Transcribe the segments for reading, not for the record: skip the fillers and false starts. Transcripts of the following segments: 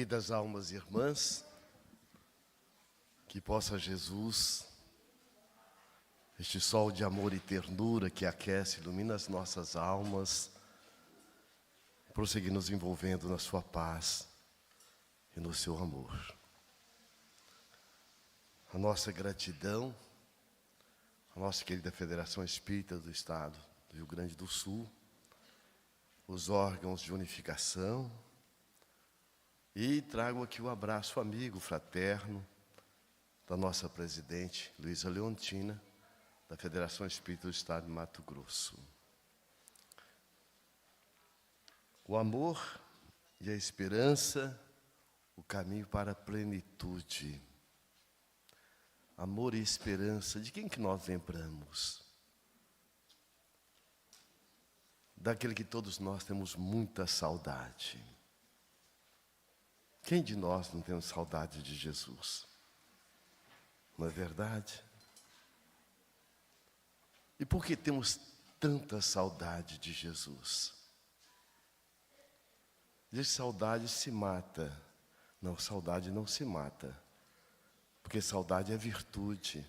Queridas almas e irmãs, que possa Jesus, este sol de amor e ternura que aquece, ilumina as nossas almas, prosseguir nos envolvendo na sua paz e no seu amor. A nossa gratidão, a nossa querida Federação Espírita do Estado do Rio Grande do Sul, os órgãos de unificação, e trago aqui o abraço amigo, fraterno, da nossa presidente, Luísa Leontina, da Federação Espírita do Estado de Mato Grosso. O amor e a esperança, o caminho para a plenitude. Amor e esperança, de quem que nós lembramos? Daquele que todos nós temos muita saudade. Quem de nós não tem saudade de Jesus? Não é verdade? E por que temos tanta saudade de Jesus? Diz que saudade se mata. Não, saudade não se mata. Porque saudade é virtude.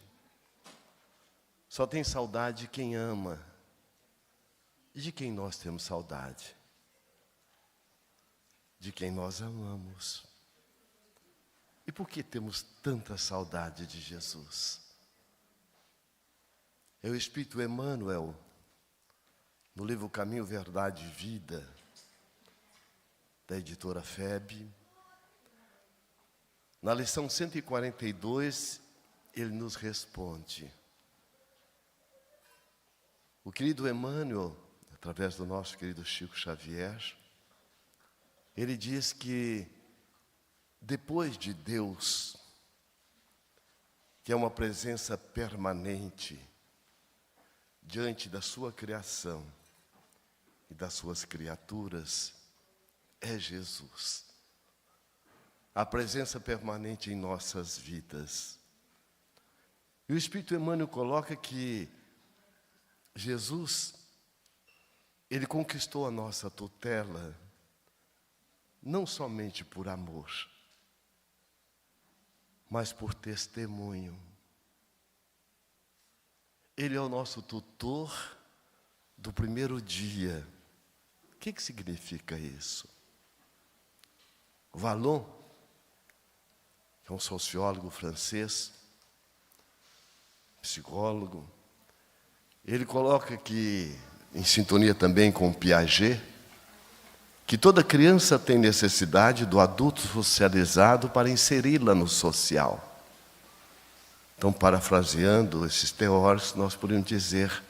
Só tem saudade quem ama. E de quem nós temos saudade? De quem nós amamos. E por que temos tanta saudade de Jesus? É o Espírito Emmanuel, no livro Caminho, Verdade e Vida, da editora FEB. Na lição 142, ele nos responde. O querido Emmanuel, através do nosso querido Chico Xavier, ele diz que depois de Deus, que é uma presença permanente diante da sua criação e das suas criaturas, é Jesus. A presença permanente em nossas vidas. E o Espírito Emmanuel coloca que Jesus, ele conquistou a nossa tutela, não somente por amor, mas por testemunho. Ele é o nosso tutor do primeiro dia. O que significa isso? Vallon, que é um sociólogo francês, psicólogo, ele coloca que, em sintonia também com Piaget, que toda criança tem necessidade do adulto socializado para inseri-la no social. Então, parafraseando esses teóricos, nós podemos dizer,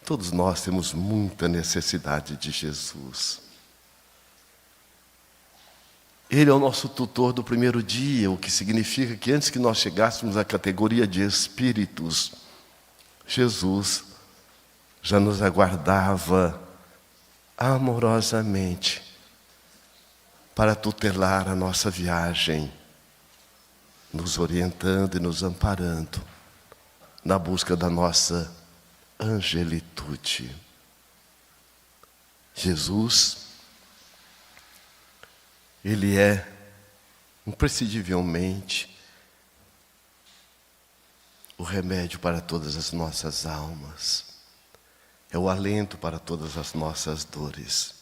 todos nós temos muita necessidade de Jesus. Ele é o nosso tutor do primeiro dia, o que significa que antes que nós chegássemos à categoria de espíritos, Jesus já nos aguardava amorosamente para tutelar a nossa viagem, nos orientando e nos amparando na busca da nossa angelitude. Jesus, ele é imprescindivelmente o remédio para todas as nossas almas. É o alento para todas as nossas dores.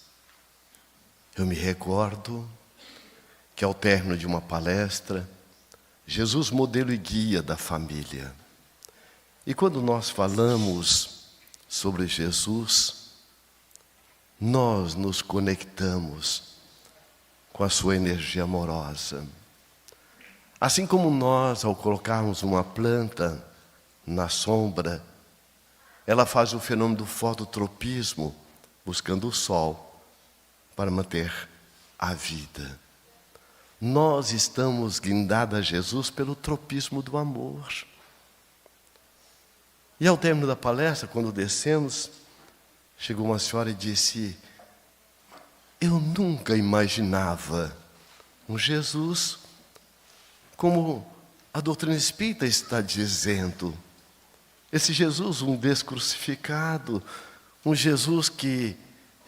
Eu me recordo que ao término de uma palestra, Jesus, modelo e guia da família. E quando nós falamos sobre Jesus, nós nos conectamos com a sua energia amorosa. Assim como nós, ao colocarmos uma planta na sombra, ela faz o fenômeno do fototropismo, buscando o sol para manter a vida. Nós estamos guindados a Jesus pelo tropismo do amor. E ao término da palestra, quando descemos, chegou uma senhora e disse: eu nunca imaginava um Jesus como a doutrina espírita está dizendo. Esse Jesus, um descrucificado, um Jesus que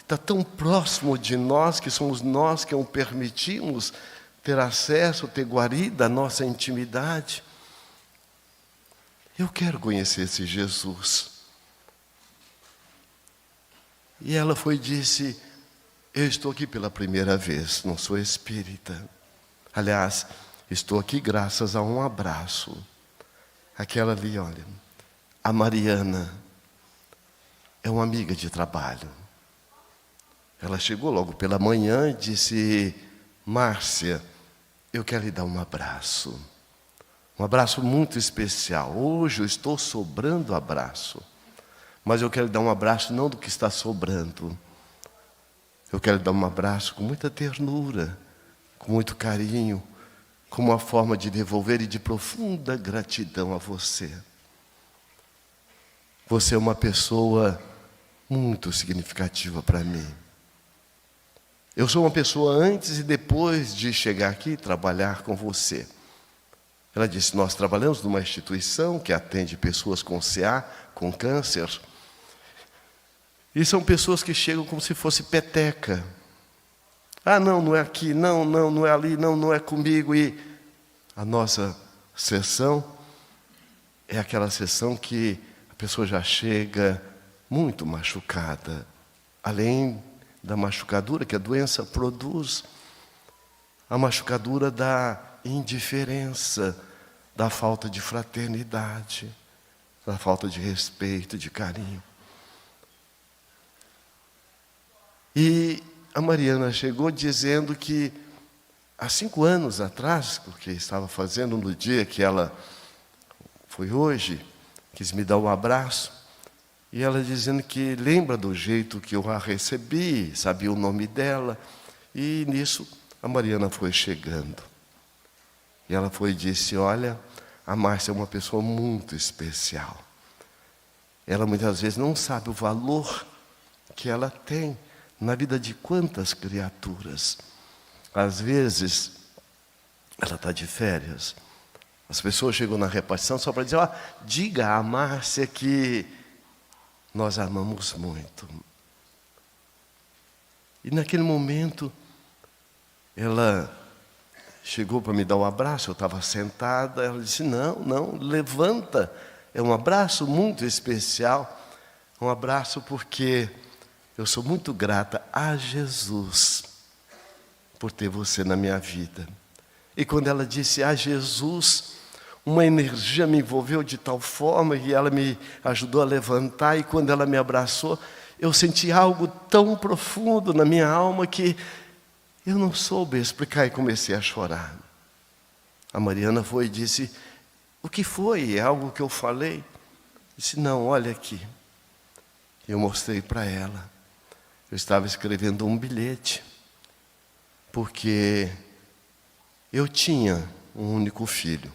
está tão próximo de nós, que somos nós que o permitimos ter acesso, ter guarida à nossa intimidade. Eu quero conhecer esse Jesus. E ela foi e disse: eu estou aqui pela primeira vez, não sou espírita. Aliás, estou aqui graças a um abraço. Aquela ali, olha, a Mariana é uma amiga de trabalho. Ela chegou logo pela manhã e disse: Márcia, eu quero lhe dar um abraço. Um abraço muito especial. Hoje eu estou sobrando abraço. Mas eu quero lhe dar um abraço não do que está sobrando. Eu quero lhe dar um abraço com muita ternura, com muito carinho, como uma forma de devolver e de profunda gratidão a você. Você é uma pessoa muito significativa para mim. Eu sou uma pessoa antes e depois de chegar aqui e trabalhar com você. Ela disse: nós trabalhamos numa instituição que atende pessoas com CA, com câncer. E são pessoas que chegam como se fosse peteca. Ah, não é aqui, não é ali, não é comigo. E a nossa sessão é aquela sessão que a pessoa já chega muito machucada. Além da machucadura que a doença produz, a machucadura da indiferença, da falta de fraternidade, da falta de respeito, de carinho. E a Mariana chegou dizendo que há 5 anos atrás, porque estava fazendo no dia que ela foi hoje, quis me dar um abraço, e ela dizendo que lembra do jeito que eu a recebi, sabia o nome dela, e nisso a Mariana foi chegando. E ela foi e disse: olha, a Márcia é uma pessoa muito especial. Ela muitas vezes não sabe o valor que ela tem na vida de quantas criaturas. Às vezes, ela está de férias, as pessoas chegam na repartição só para dizer: ó, diga a Márcia que nós amamos muito. E naquele momento, ela chegou para me dar um abraço, eu estava sentada, ela disse: não, levanta, é um abraço muito especial, um abraço porque eu sou muito grata a Jesus por ter você na minha vida. E quando ela disse a Jesus, uma energia me envolveu de tal forma que ela me ajudou a levantar, e quando ela me abraçou, eu senti algo tão profundo na minha alma que eu não soube explicar e comecei a chorar. A Mariana foi e disse: o que foi? É algo que eu falei? Disse: não, olha aqui. Eu mostrei para ela. Eu estava escrevendo um bilhete, porque eu tinha um único filho,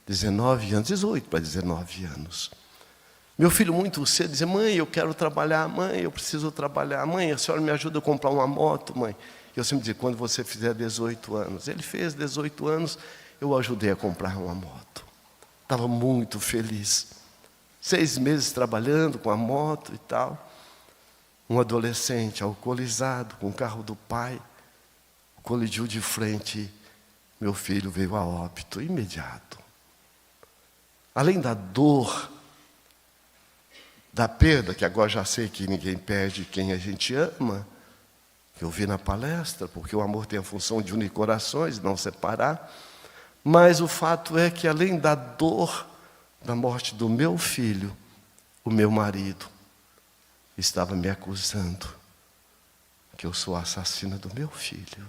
19 anos, 18 para 19 anos. Meu filho muito cedo dizia: mãe, eu quero trabalhar, mãe, eu preciso trabalhar, mãe, a senhora me ajuda a comprar uma moto, mãe. Eu sempre dizia: quando você fizer 18 anos. Ele fez 18 anos, eu ajudei a comprar uma moto. Estava muito feliz. 6 meses trabalhando com a moto e tal. Um adolescente alcoolizado, com o carro do pai, colidiu de frente, meu filho veio a óbito imediato. Além da dor, da perda, que agora já sei que ninguém perde quem a gente ama, que eu vi na palestra, porque o amor tem a função de unir corações, não separar, mas o fato é que além da dor da morte do meu filho, o meu marido estava me acusando que eu sou a assassina do meu filho.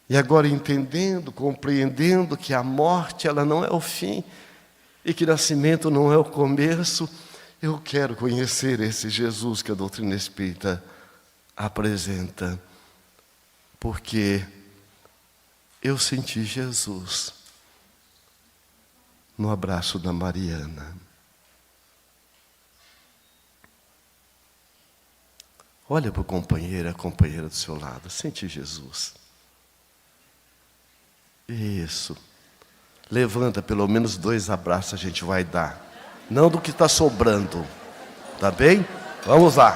E agora entendendo, compreendendo que a morte ela não é o fim e que nascimento não é o começo, eu quero conhecer esse Jesus que a doutrina espírita apresenta, porque eu senti Jesus no abraço da Mariana. Olha para o companheiro, a companheira do seu lado. Sente Jesus. Isso. Levanta, pelo menos 2 abraços a gente vai dar. Não do que está sobrando. Tá bem? Vamos lá.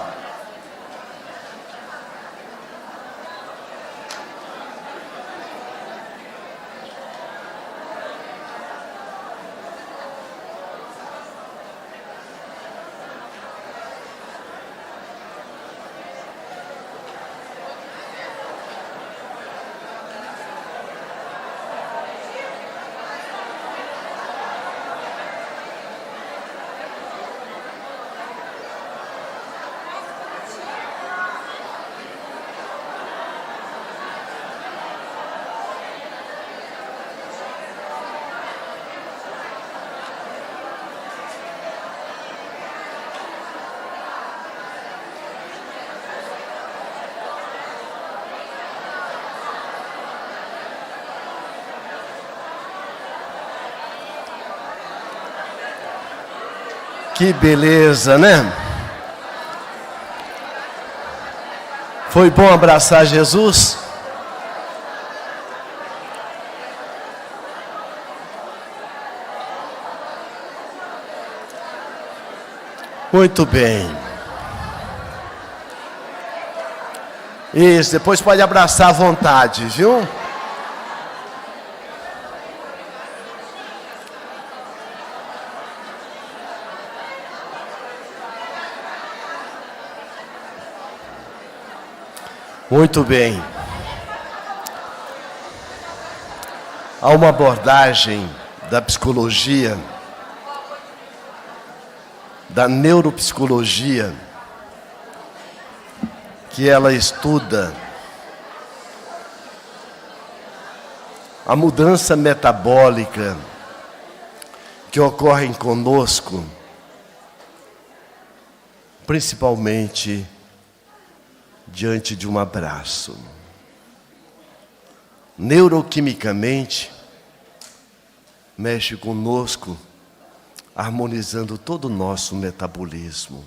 Que beleza, né? Foi bom abraçar Jesus? Muito bem. Isso, depois pode abraçar à vontade, viu? Muito bem. Há uma abordagem da psicologia, da neuropsicologia, que ela estuda a mudança metabólica que ocorre conosco, principalmente diante de um abraço. Neuroquimicamente, mexe conosco, harmonizando todo o nosso metabolismo.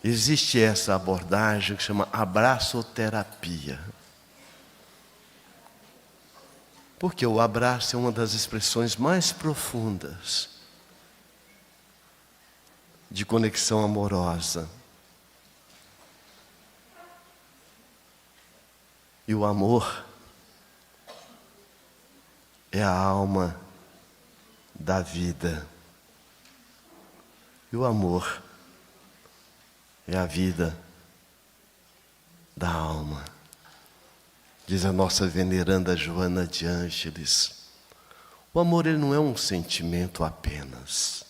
Existe essa abordagem que chama abraçoterapia. Porque o abraço é uma das expressões mais profundas de conexão amorosa. E o amor é a alma da vida. E o amor é a vida da alma. Diz a nossa veneranda Joana de Ângeles, o amor ele não é um sentimento apenas.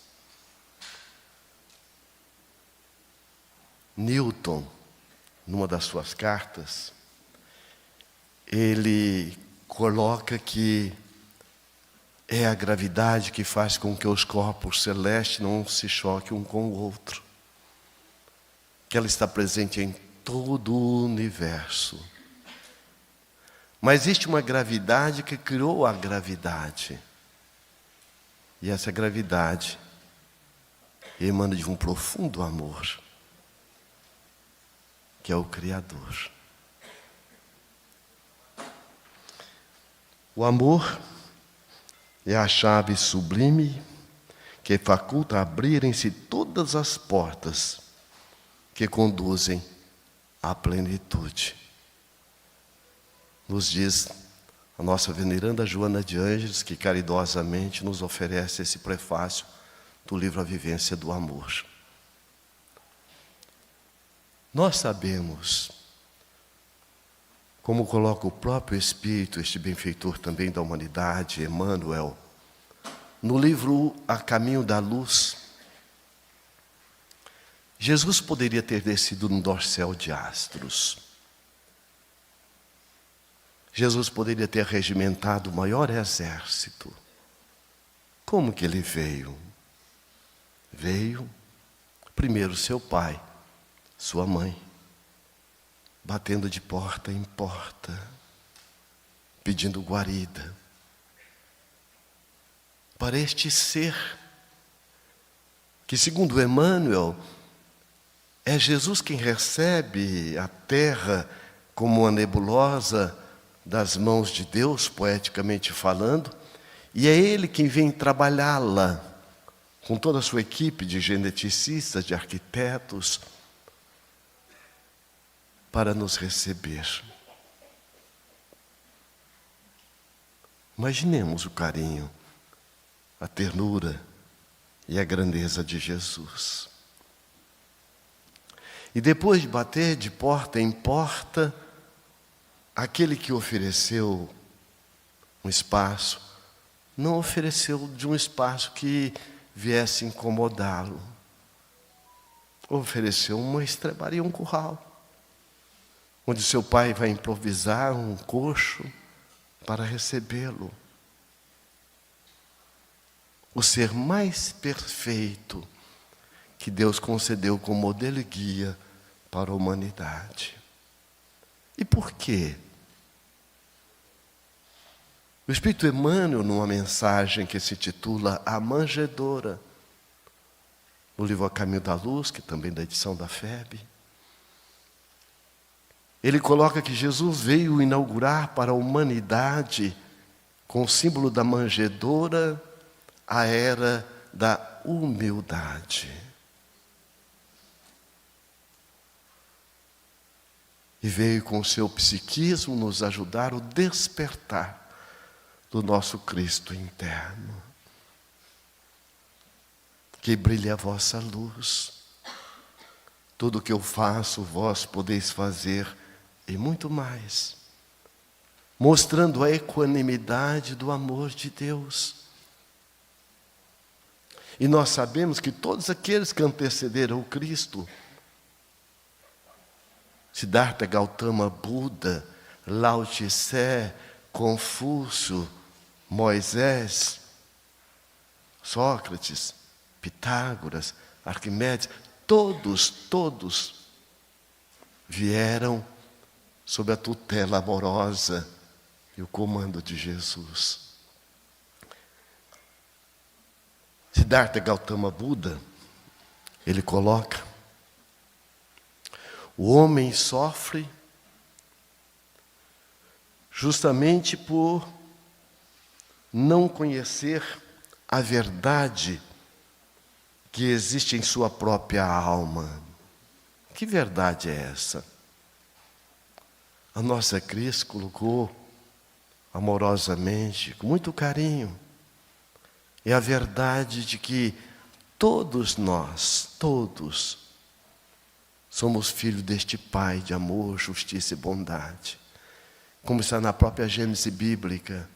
Newton, numa das suas cartas, ele coloca que é a gravidade que faz com que os corpos celestes não se choquem um com o outro. Que ela está presente em todo o universo. Mas existe uma gravidade que criou a gravidade. E essa gravidade emana de um profundo amor, que é o Criador. O amor é a chave sublime que faculta abrirem-se todas as portas que conduzem à plenitude. Nos diz a nossa veneranda Joana de Ângeles, que caridosamente nos oferece esse prefácio do livro A Vivência do Amor. Nós sabemos, como coloca o próprio Espírito, este benfeitor também da humanidade, Emmanuel, no livro A Caminho da Luz, Jesus poderia ter descido num dorsal de astros. Jesus poderia ter regimentado o maior exército. Como que ele veio? Veio, primeiro seu pai, sua mãe, batendo de porta em porta, pedindo guarida. Para este ser, que segundo Emmanuel, é Jesus quem recebe a terra como uma nebulosa das mãos de Deus, poeticamente falando, e é Ele quem vem trabalhá-la com toda a sua equipe de geneticistas, de arquitetos, para nos receber. Imaginemos o carinho, a ternura e a grandeza de Jesus. E depois de bater de porta em porta, aquele que ofereceu um espaço, não ofereceu de um espaço que viesse incomodá-lo. Ofereceu uma estrebaria, um curral, onde seu pai vai improvisar um coxo para recebê-lo. O ser mais perfeito que Deus concedeu como modelo e guia para a humanidade. E por quê? O Espírito Emmanuel, numa mensagem que se titula A Manjedoura, no livro A Caminho da Luz, que também é da edição da FEB, ele coloca que Jesus veio inaugurar para a humanidade, com o símbolo da manjedoura, a era da humildade. E veio com o seu psiquismo nos ajudar a despertar do nosso Cristo interno. Que brilhe a vossa luz. Tudo o que eu faço, vós podeis fazer, e muito mais. Mostrando a equanimidade do amor de Deus. E nós sabemos que todos aqueles que antecederam o Cristo, Siddhartha Gautama, Buda, Lao Tse, Confúcio, Moisés, Sócrates, Pitágoras, Arquimedes, todos vieram sob a tutela amorosa e o comando de Jesus. Siddhartha Gautama Buda, ele coloca: o homem sofre justamente por não conhecer a verdade que existe em sua própria alma. Que verdade é essa? A nossa Cris colocou amorosamente, com muito carinho, é a verdade de que todos nós, somos filhos deste Pai de amor, justiça e bondade. Como está na própria Gênese bíblica.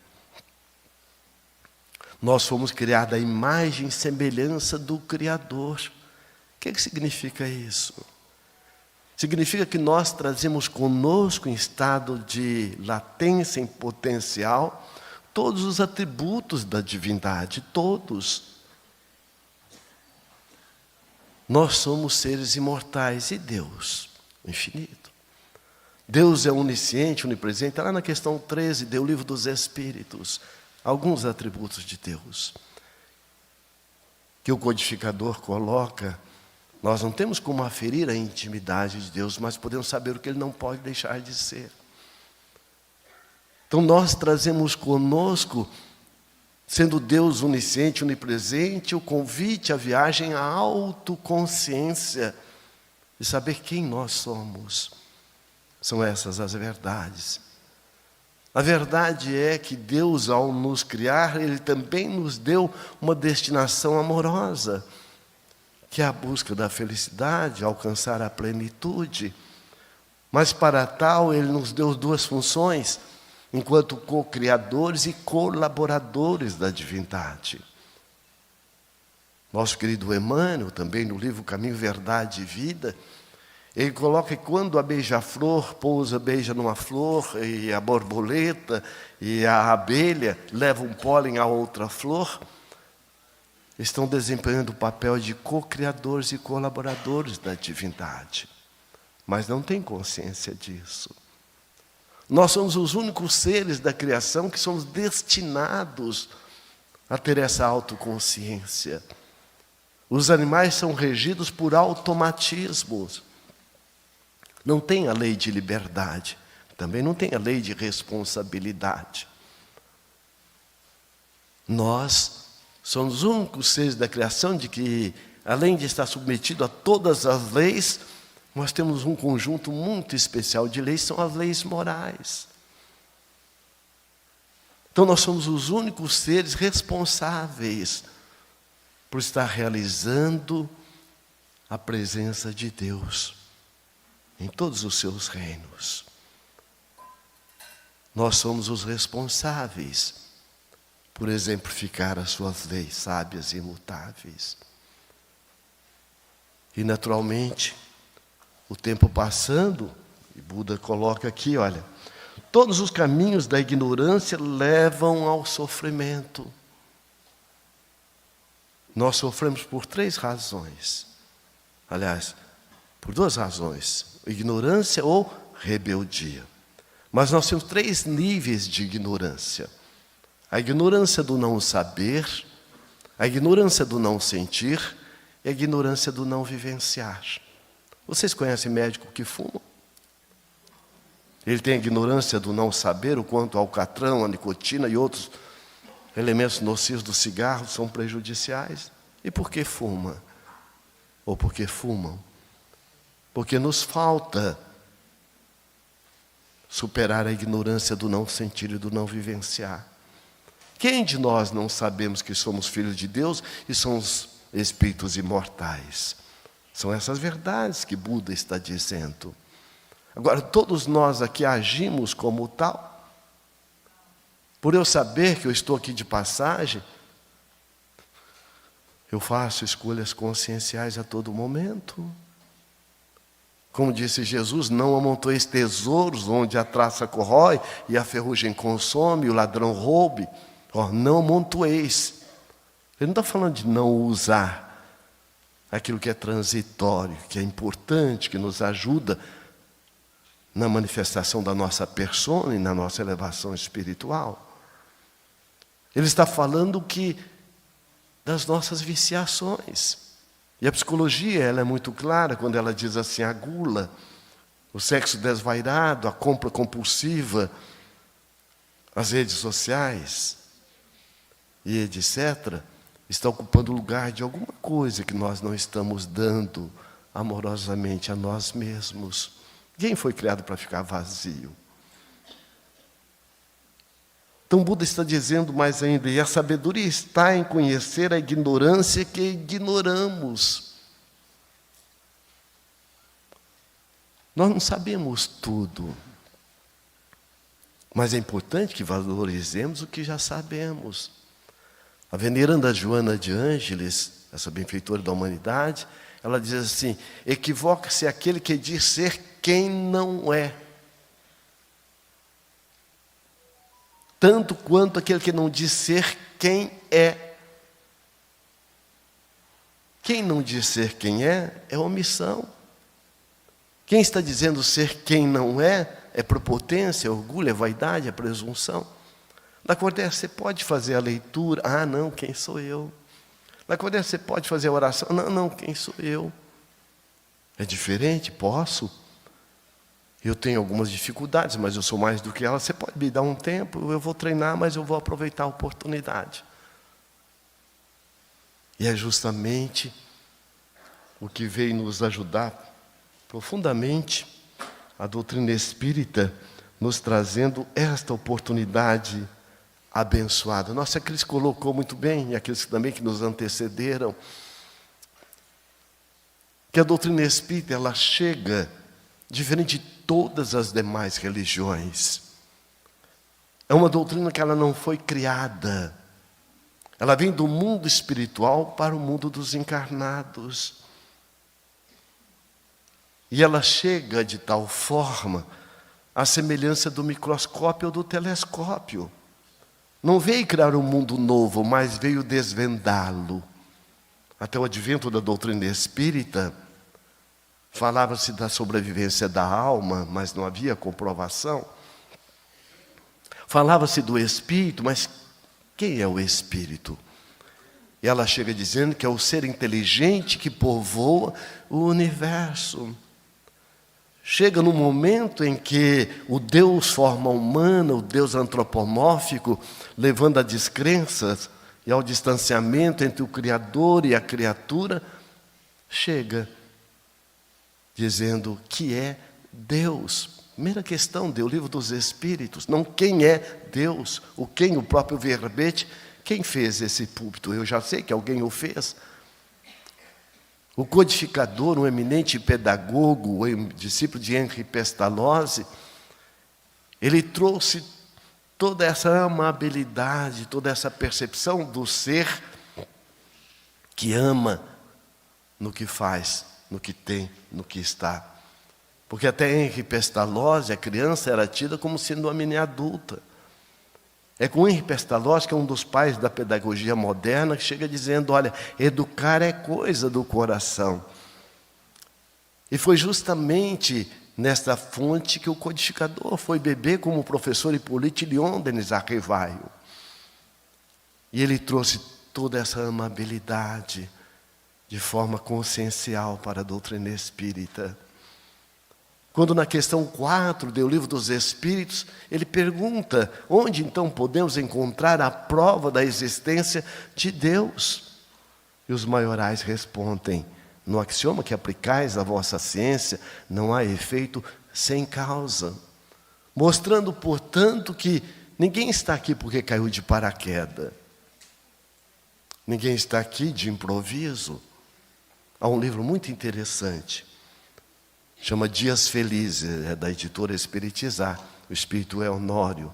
Nós fomos criados à imagem e semelhança do Criador. O que significa isso? Significa que nós trazemos conosco, em estado de latência, em potencial, todos os atributos da divindade, todos. Nós somos seres imortais e Deus, o infinito. Deus é onisciente, onipresente. Está lá na questão 13 do Livro dos Espíritos. Alguns atributos de Deus. Que o codificador coloca. Nós não temos como aferir a intimidade de Deus, mas podemos saber o que Ele não pode deixar de ser. Então nós trazemos conosco, sendo Deus onisciente, onipresente, o convite à viagem à autoconsciência, de saber quem nós somos. São essas as verdades. A verdade é que Deus, ao nos criar, Ele também nos deu uma destinação amorosa, que é a busca da felicidade, alcançar a plenitude. Mas para tal, Ele nos deu duas funções, enquanto co-criadores e colaboradores da divindade. Nosso querido Emmanuel, também no livro Caminho, Verdade e Vida, ele coloca que quando a beija-flor beija numa flor, e a borboleta e a abelha levam pólen a outra flor, estão desempenhando o papel de co-criadores e colaboradores da divindade. Mas não têm consciência disso. Nós somos os únicos seres da criação que somos destinados a ter essa autoconsciência. Os animais são regidos por automatismos. Não tem a lei de liberdade, também não tem a lei de responsabilidade. Nós somos os únicos seres da criação de que, além de estar submetido a todas as leis, nós temos um conjunto muito especial de leis, são as leis morais. Então nós somos os únicos seres responsáveis por estar realizando a presença de Deus em todos os seus reinos. Nós somos os responsáveis por exemplificar as suas leis sábias e imutáveis. E naturalmente, o tempo passando, e Buda coloca aqui, olha, todos os caminhos da ignorância levam ao sofrimento. Nós sofremos por 3 razões. Aliás, por 2 razões. Ignorância ou rebeldia. Mas nós temos 3 níveis de ignorância. A ignorância do não saber, a ignorância do não sentir e a ignorância do não vivenciar. Vocês conhecem médico que fuma? Ele tem a ignorância do não saber o quanto o alcatrão, a nicotina e outros elementos nocivos do cigarro são prejudiciais. E por que fuma? Ou por que fumam? Porque nos falta superar a ignorância do não sentir e do não vivenciar. Quem de nós não sabemos que somos filhos de Deus e somos espíritos imortais? São essas verdades que Buda está dizendo. Agora, todos nós aqui agimos como tal. Por eu saber que eu estou aqui de passagem, eu faço escolhas conscienciais a todo momento. Como disse Jesus, não amontoeis tesouros onde a traça corrói e a ferrugem consome, e o ladrão roube. Não amontoeis. Ele não está falando de não usar aquilo que é transitório, que é importante, que nos ajuda na manifestação da nossa persona e na nossa elevação espiritual. Ele está falando das nossas viciações. E a psicologia ela é muito clara quando ela diz assim, a gula, o sexo desvairado, a compra compulsiva, as redes sociais e etc., está ocupando o lugar de alguma coisa que nós não estamos dando amorosamente a nós mesmos. Quem foi criado para ficar vazio? Então Buda está dizendo mais ainda, e a sabedoria está em conhecer a ignorância que ignoramos. Nós não sabemos tudo, mas é importante que valorizemos o que já sabemos. A veneranda Joana de Ângeles, essa benfeitora da humanidade, ela diz assim, equivoca-se aquele que diz ser quem não é, tanto quanto aquele que não diz ser quem é. Quem não diz ser quem é omissão. Quem está dizendo ser quem não é prepotência, é orgulho, é vaidade, é presunção. Na Cordélia você pode fazer a leitura, não, quem sou eu? Na Cordélia você pode fazer a oração, não, quem sou eu? É diferente, posso. Eu tenho algumas dificuldades, mas eu sou mais do que ela. Você pode me dar um tempo, eu vou treinar, mas eu vou aproveitar a oportunidade. E é justamente o que veio nos ajudar profundamente a doutrina espírita, nos trazendo esta oportunidade abençoada. Nossa, Cris colocou muito bem, e aqueles também que nos antecederam, que a doutrina espírita, ela chega diferente de todas as demais religiões. É uma doutrina que ela não foi criada. Ela vem do mundo espiritual para o mundo dos encarnados. E ela chega de tal forma à semelhança do microscópio ou do telescópio. Não veio criar um mundo novo, mas veio desvendá-lo. Até o advento da doutrina espírita, falava-se da sobrevivência da alma, mas não havia comprovação. Falava-se do espírito, mas quem é o espírito? E ela chega dizendo que é o ser inteligente que povoa o universo. Chega no momento em que o Deus forma humana, o Deus antropomórfico, levando a descrenças e ao distanciamento entre o Criador e a criatura, chega dizendo que é Deus. Primeira questão do Livro dos Espíritos, não quem é Deus, o quem, o próprio verbete, quem fez esse púlpito? Eu já sei que alguém o fez. O codificador, um eminente pedagogo, discípulo de Henri Pestalozzi, ele trouxe toda essa amabilidade, toda essa percepção do ser que ama no que faz, no que tem, no que está. Porque até Henri Pestalozzi, a criança era tida como sendo uma menina adulta. É com Henri Pestalozzi, que é um dos pais da pedagogia moderna, que chega dizendo, olha, educar é coisa do coração. E foi justamente nesta fonte que o codificador foi beber como o professor Hippolyte Lyon Denis Arrivaio. E ele trouxe toda essa amabilidade de forma consciencial para a doutrina espírita. Quando na questão 4 do Livro dos Espíritos, ele pergunta: onde então podemos encontrar a prova da existência de Deus? E os maiorais respondem: no axioma que aplicais à vossa ciência, não há efeito sem causa. Mostrando, portanto, que ninguém está aqui porque caiu de paraquedas. Ninguém está aqui de improviso. Há um livro muito interessante, chama Dias Felizes, é da editora Espiritizar, o espírito é Honório.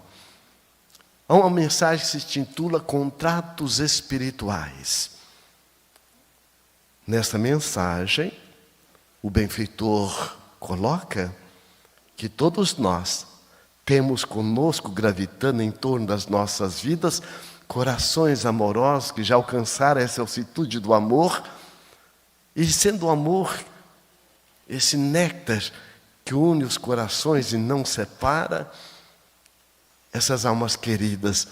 Há uma mensagem que se intitula Contratos Espirituais. Nesta mensagem, o benfeitor coloca que todos nós temos conosco, gravitando em torno das nossas vidas, corações amorosos que já alcançaram essa altitude do amor, e sendo o amor esse néctar que une os corações e não separa, essas almas queridas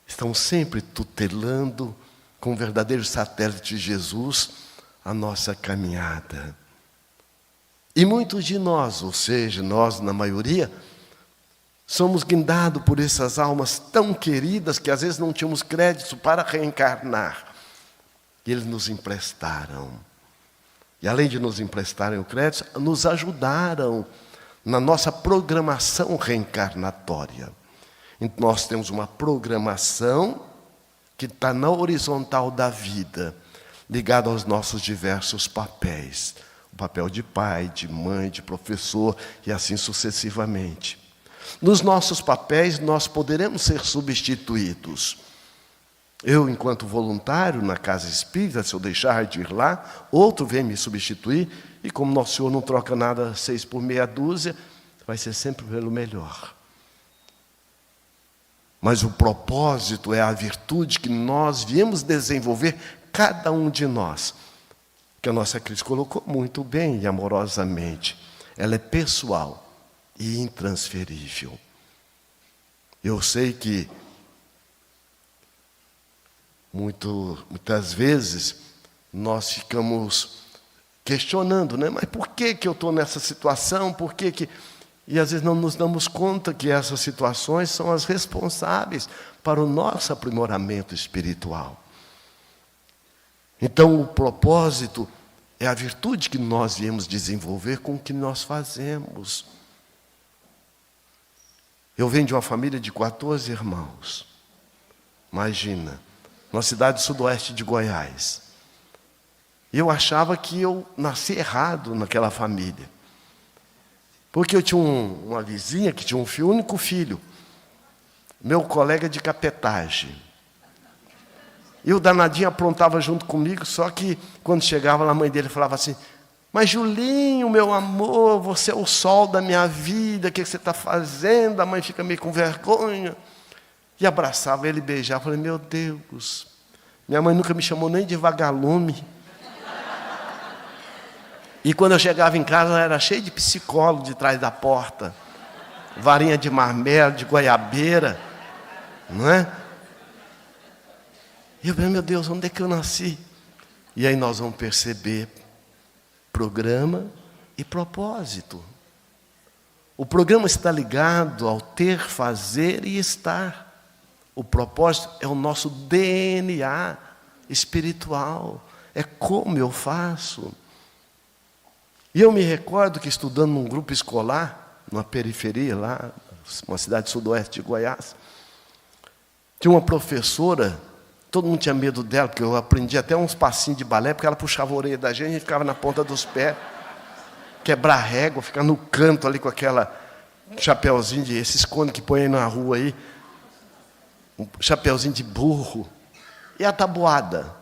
estão sempre tutelando, com o verdadeiro satélite de Jesus, a nossa caminhada. E muitos de nós, ou seja, nós na maioria, somos guindados por essas almas tão queridas que às vezes não tínhamos crédito para reencarnar. E eles nos emprestaram. E além de nos emprestarem o crédito, nos ajudaram na nossa programação reencarnatória. Então, nós temos uma programação que está na horizontal da vida, ligada aos nossos diversos papéis. O papel de pai, de mãe, de professor e assim sucessivamente. Nos nossos papéis, nós poderemos ser substituídos. Eu, enquanto voluntário na casa espírita, se eu deixar de ir lá, outro vem me substituir, e como Nosso Senhor não troca nada 6 por meia dúzia, vai ser sempre pelo melhor. Mas o propósito é a virtude que nós viemos desenvolver, cada um de nós, que a nossa Cris colocou muito bem e amorosamente. Ela é pessoal e intransferível. Eu sei que muitas vezes nós ficamos questionando, né? Mas por que eu estou nessa situação? Por que... E às vezes não nos damos conta que essas situações são as responsáveis para o nosso aprimoramento espiritual. Então o propósito é a virtude que nós viemos desenvolver com o que nós fazemos. Eu venho de uma família de 14 irmãos. Imagina, numa cidade sudoeste de Goiás. Eu achava que eu nasci errado naquela família. Porque eu tinha uma vizinha que tinha um único filho. Meu colega de capetagem. E o danadinho aprontava junto comigo, só que quando chegava lá, a mãe dele falava assim: mas Julinho, meu amor, você é o sol da minha vida, o que você está fazendo? A mãe fica meio com vergonha. E abraçava ele, beijava. Eu falei: meu Deus, minha mãe nunca me chamou nem de vagalume. E quando eu chegava em casa, ela era cheia de psicólogo de trás da porta. Varinha de marmelo, de goiabeira. Não é? E eu falei: meu Deus, onde é que eu nasci? E aí nós vamos perceber programa e propósito. O programa está ligado ao ter, fazer e estar. O propósito é o nosso DNA espiritual. É como eu faço. E eu me recordo que estudando num grupo escolar, numa periferia lá, uma cidade sudoeste de Goiás, tinha uma professora, todo mundo tinha medo dela, porque eu aprendi até uns passinhos de balé, porque ela puxava a orelha da gente, a gente ficava na ponta dos pés, quebrar régua, ficar no canto ali com aquela chapeuzinho de esses cones que põe aí na rua aí, um chapeuzinho de burro, e a tabuada.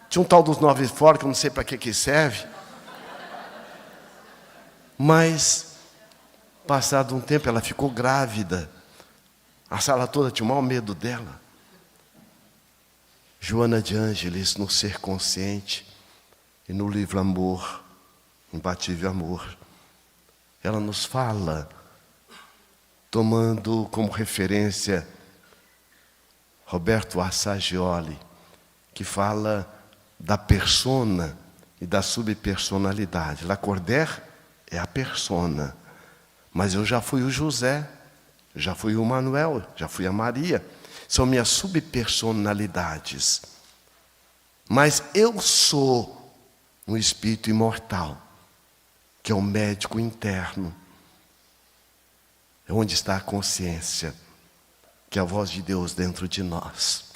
Tinha um tal dos 9 fora, que eu não sei para que serve. Mas, passado um tempo, ela ficou grávida. A sala toda tinha o maior medo dela. Joana de Ângeles, no Ser Consciente, e no livro Amor, Imbatível Amor, ela nos fala, tomando como referência Roberto Assagioli, que fala da persona e da subpersonalidade. Lacordaire é a persona, mas eu já fui o José, já fui o Manuel, já fui a Maria. São minhas subpersonalidades. Mas eu sou um espírito imortal, que é o médico interno. É onde está a consciência, que é a voz de Deus dentro de nós.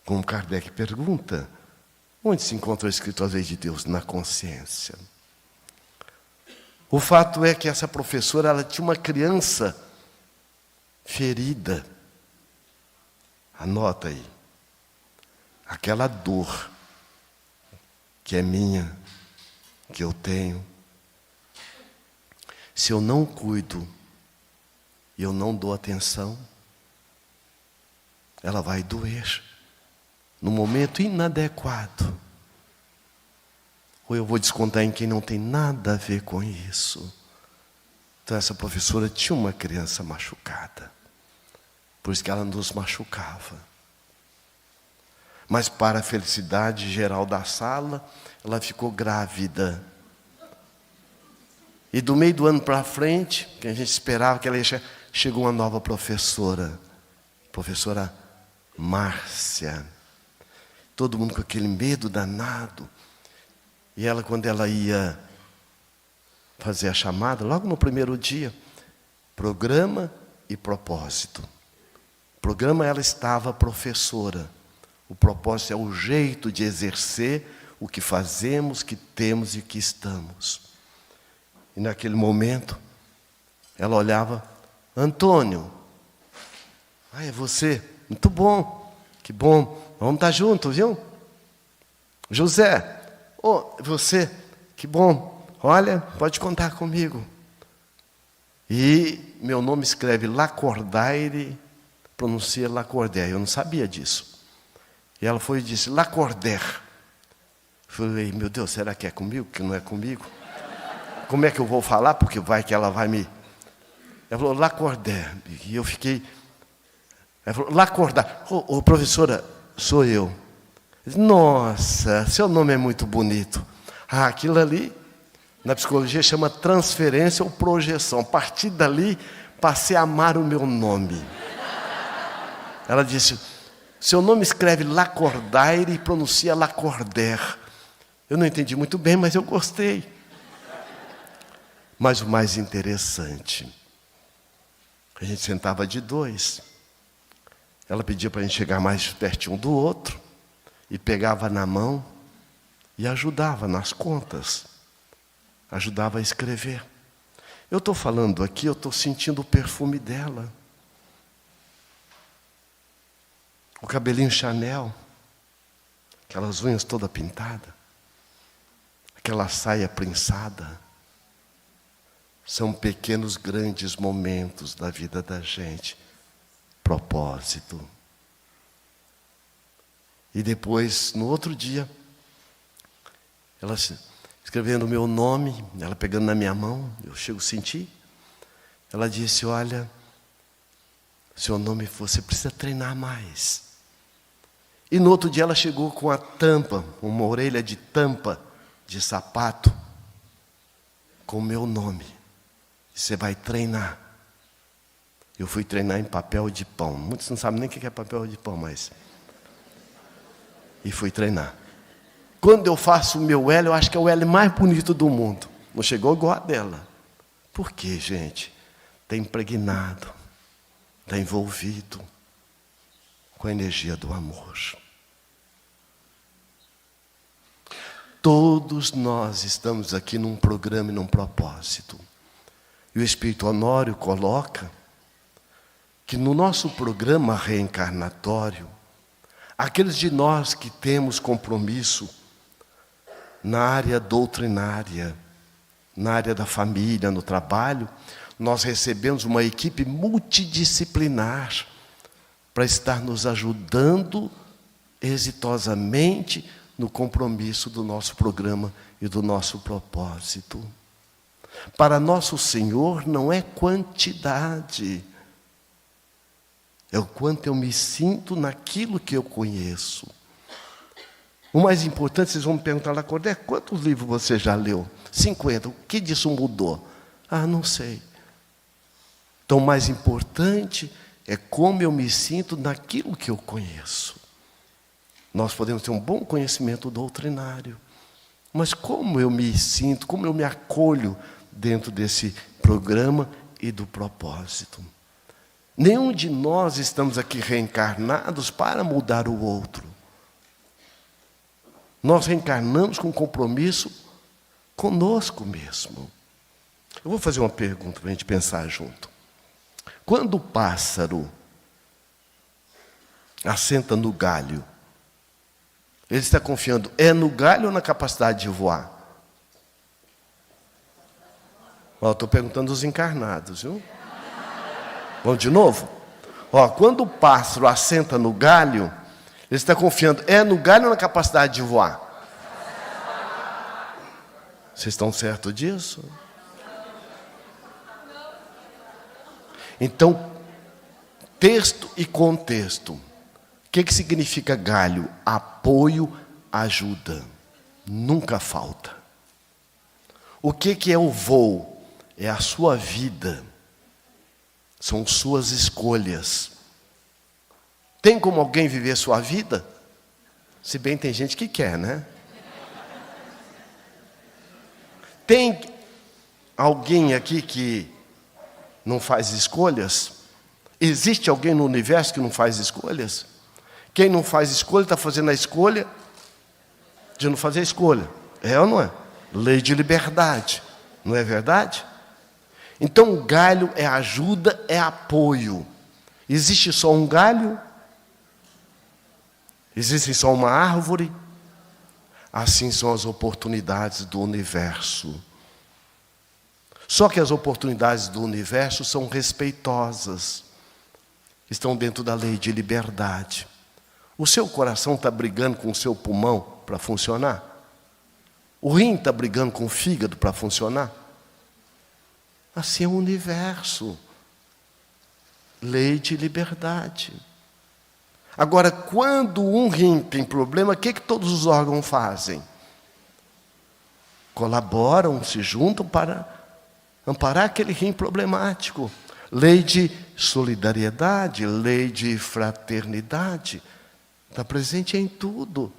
Como Kardec pergunta, onde se encontra escrito a lei de Deus? Na consciência. O fato é que essa professora, ela tinha uma criança ferida. Anota aí. Aquela dor que é minha, que eu tenho. Se eu não cuido e eu não dou atenção, ela vai doer no momento inadequado. Ou eu vou descontar em quem não tem nada a ver com isso. Então essa professora tinha uma criança machucada. Por isso que ela nos machucava. Mas para a felicidade geral da sala, ela ficou grávida. E do meio do ano para frente, que a gente esperava que ela ia chegar, chegou uma nova professora. Professora Márcia. Todo mundo com aquele medo danado. E ela, quando ela ia fazer a chamada, logo no primeiro dia, programa e propósito. Programa, ela estava professora. O propósito é o jeito de exercer o que fazemos, que temos e que estamos. E naquele momento, ela olhava, Antônio, é você? Muito bom, que bom, vamos estar juntos, viu? José, você, que bom, olha, pode contar comigo. E meu nome escreve Lacordaire, pronuncia Lacordaire, eu não sabia disso. E ela foi e disse, Lacordaire. Falei, meu Deus, será que é comigo, que não é comigo? Como é que eu vou falar? Porque vai que ela vai me... Ela falou, Lacordaire. E eu fiquei... Ela falou, Lacordaire. Professora, sou eu. Nossa, seu nome é muito bonito. Aquilo ali, na psicologia, chama transferência ou projeção. A partir dali, passei a amar o meu nome. Ela disse, seu nome escreve Lacordaire e pronuncia Lacordaire. Eu não entendi muito bem, mas eu gostei. Mas o mais interessante, a gente sentava de dois. Ela pedia para a gente chegar mais pertinho do outro. E pegava na mão e ajudava nas contas. Ajudava a escrever. Eu estou falando aqui, eu estou sentindo o perfume dela. O cabelinho Chanel. Aquelas unhas toda pintada. Aquela saia prensada. São pequenos, grandes momentos da vida da gente. Propósito. E depois, no outro dia, ela escrevendo o meu nome, ela pegando na minha mão, eu chego a sentir. Ela disse, olha, seu nome, você precisa treinar mais. E no outro dia ela chegou com a tampa, uma orelha de tampa de sapato, com o meu nome. Você vai treinar. Eu fui treinar em papel de pão. Muitos não sabem nem o que é papel de pão, mas... E fui treinar. Quando eu faço o meu L, eu acho que é o L mais bonito do mundo. Não chegou igual a dela. Por quê, gente? Está impregnado, está envolvido com a energia do amor. Todos nós estamos aqui num programa e num propósito. E o Espírito Honório coloca que no nosso programa reencarnatório, aqueles de nós que temos compromisso na área doutrinária, na área da família, no trabalho, nós recebemos uma equipe multidisciplinar para estar nos ajudando exitosamente no compromisso do nosso programa e do nosso propósito. Para nosso Senhor não é quantidade, É o quanto eu me sinto naquilo que eu conheço. O mais importante, vocês vão me perguntar lá, Cordé, quantos livros você já leu? 50. O que disso mudou? Ah, não sei. Então, o mais importante é como eu me sinto naquilo que eu conheço. Nós podemos ter um bom conhecimento doutrinário, mas como eu me sinto, como eu me acolho dentro desse programa e do propósito. Nenhum de nós estamos aqui reencarnados para mudar o outro. Nós reencarnamos com compromisso conosco mesmo. Eu vou fazer uma pergunta para a gente pensar junto. Quando o pássaro assenta no galho, ele está confiando no galho ou na capacidade de voar? Estou perguntando aos encarnados, viu? Vamos de novo? Quando o pássaro assenta no galho, ele está confiando, no galho ou na capacidade de voar? Vocês estão certos disso? Então, texto e contexto. O que significa galho? Apoio, ajuda. Nunca falta. O que é o voo? É a sua vida. São suas escolhas. Tem como alguém viver sua vida? Se bem tem gente que quer, né? Tem alguém aqui que não faz escolhas? Existe alguém no universo que não faz escolhas? Quem não faz escolha está fazendo a escolha de não fazer escolha. É ou não é? Lei de liberdade. Não é verdade? Então o galho é ajuda, é apoio. Existe só um galho? Existe só uma árvore? Assim são as oportunidades do universo. Só que as oportunidades do universo são respeitosas. Estão dentro da lei de liberdade. O seu coração está brigando com o seu pulmão para funcionar? O rim está brigando com o fígado para funcionar? Assim é o universo. Lei de liberdade. Agora, quando um rim tem problema, o que todos os órgãos fazem? Colaboram, se juntam para amparar aquele rim problemático. Lei de solidariedade, lei de fraternidade. Está presente em tudo.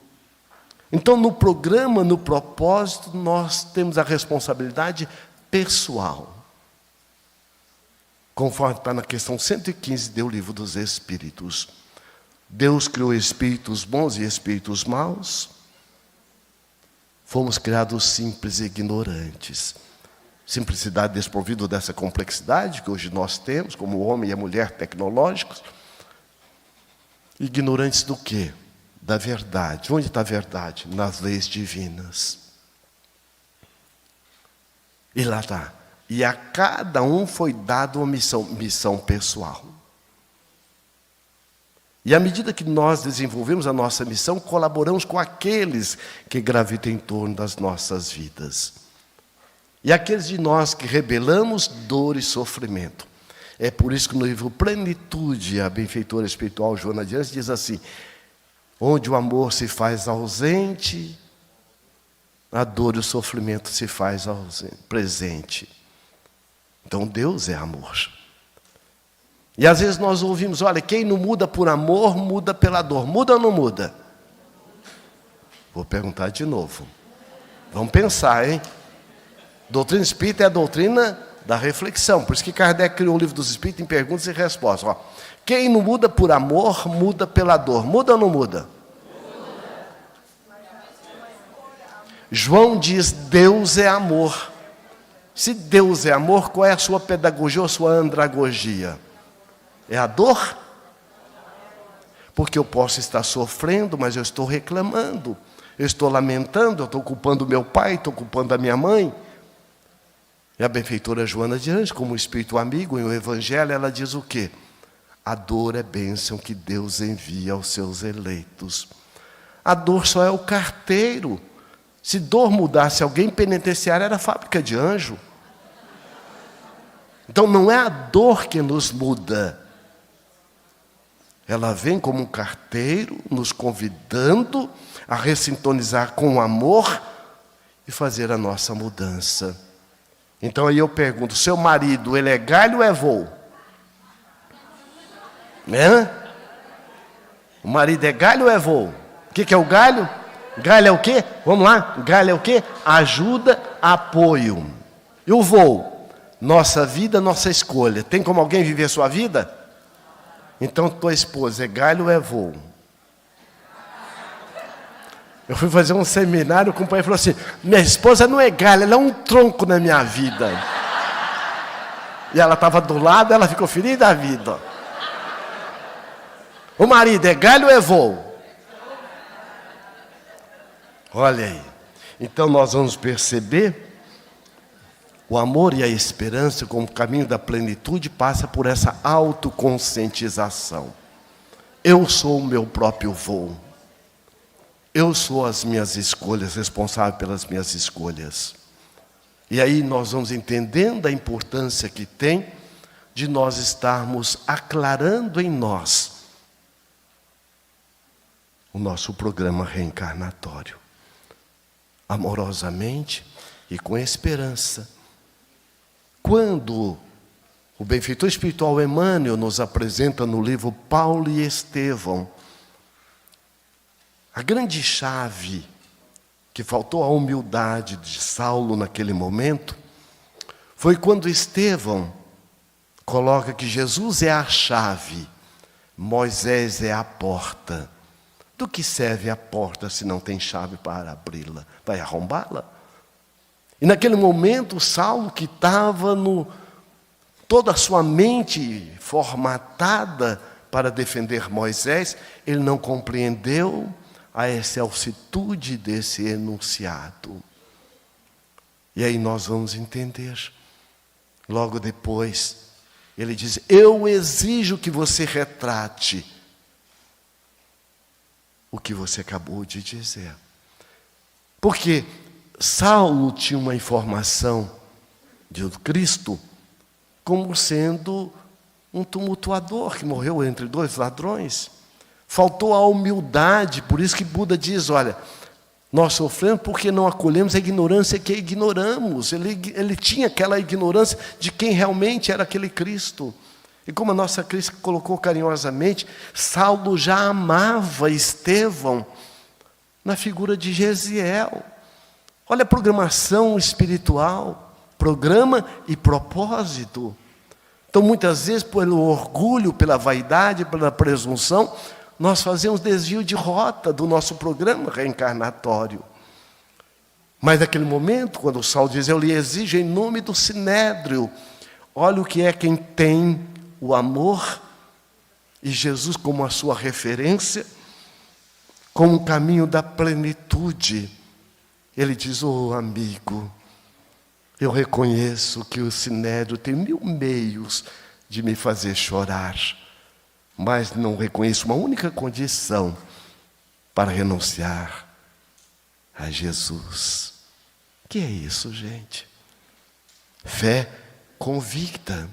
Então, no programa, no propósito, nós temos a responsabilidade pessoal. Conforme está na questão 115 do Livro dos Espíritos. Deus criou espíritos bons e espíritos maus. Fomos criados simples e ignorantes. Simplicidade desprovida dessa complexidade que hoje nós temos, como o homem e a mulher tecnológicos. Ignorantes do quê? Da verdade. Onde está a verdade? Nas leis divinas. E lá está. E a cada um foi dada uma missão pessoal. E à medida que nós desenvolvemos a nossa missão, colaboramos com aqueles que gravitam em torno das nossas vidas. E aqueles de nós que rebelamos, dor e sofrimento. É por isso que no livro Plenitude, a benfeitora espiritual Joana de Anjos diz assim: onde o amor se faz ausente, a dor e o sofrimento se faz presente. Então Deus é amor. E às vezes nós ouvimos, olha, quem não muda por amor, muda pela dor. Muda ou não muda? Vou perguntar de novo. Vamos pensar, hein? Doutrina espírita é a doutrina da reflexão. Por isso que Kardec criou o Livro dos Espíritos em perguntas e respostas. Quem não muda por amor, muda pela dor. Muda ou não muda? João diz, Deus é amor. Se Deus é amor, qual é a sua pedagogia ou a sua andragogia? É a dor? Porque eu posso estar sofrendo, mas eu estou reclamando. Eu estou lamentando, eu estou culpando meu pai, estou culpando a minha mãe. E a benfeitora Joana de Anjos, como espírito amigo em o Evangelho, ela diz o quê? A dor é bênção que Deus envia aos seus eleitos. A dor só é o carteiro. Se dor mudasse alguém, penitenciária era fábrica de anjo. Então não é a dor que nos muda. Ela vem como um carteiro, nos convidando a ressintonizar com o amor e fazer a nossa mudança. Então aí eu pergunto, seu marido, ele é galho ou é voo? O marido é galho ou é voo? O que é o galho? Galho é o quê? Vamos lá, galho é o quê? Ajuda, apoio. E o voo? Nossa vida, nossa escolha. Tem como alguém viver a sua vida? Então tua esposa é galho ou é voo? Eu fui fazer um seminário, o companheiro falou assim, minha esposa não é galho, ela é um tronco na minha vida. E ela estava do lado, ela ficou feliz da vida. O marido é galho ou é voo? Olha aí. Então nós vamos perceber o amor e a esperança como caminho da plenitude passa por essa autoconscientização. Eu sou o meu próprio voo. Eu sou as minhas escolhas, responsável pelas minhas escolhas. E aí nós vamos entendendo a importância que tem de nós estarmos aclarando em nós o nosso programa reencarnatório. Amorosamente e com esperança. Quando o benfeitor espiritual Emmanuel nos apresenta no livro Paulo e Estevão, a grande chave que faltou à humildade de Saulo naquele momento, foi quando Estevão coloca que Jesus é a chave, Moisés é a porta. Do que serve a porta se não tem chave para abri-la? Vai arrombá-la? E naquele momento, Saulo, que estava toda a sua mente formatada para defender Moisés, ele não compreendeu a excelsitude desse enunciado. E aí nós vamos entender. Logo depois, ele diz, eu exijo que você retrate o que você acabou de dizer. Porque Saulo tinha uma informação de Cristo como sendo um tumultuador que morreu entre dois ladrões. Faltou a humildade, por isso que Buda diz, olha, nós sofremos porque não acolhemos a ignorância que ignoramos. Ele tinha aquela ignorância de quem realmente era aquele Cristo. E como a nossa Cristo colocou carinhosamente, Saulo já amava Estevão na figura de Gesiel. Olha a programação espiritual, programa e propósito. Então muitas vezes pelo orgulho, pela vaidade, pela presunção, nós fazemos desvio de rota do nosso programa reencarnatório. Mas naquele momento, quando o Saulo diz, eu lhe exijo em nome do Sinédrio, olha o que é quem tem o amor e Jesus como a sua referência, como o caminho da plenitude. Ele diz, amigo, eu reconheço que o Sinédrio tem 1000 meios de me fazer chorar, mas não reconheço uma única condição para renunciar a Jesus. O que é isso, gente? Fé convicta.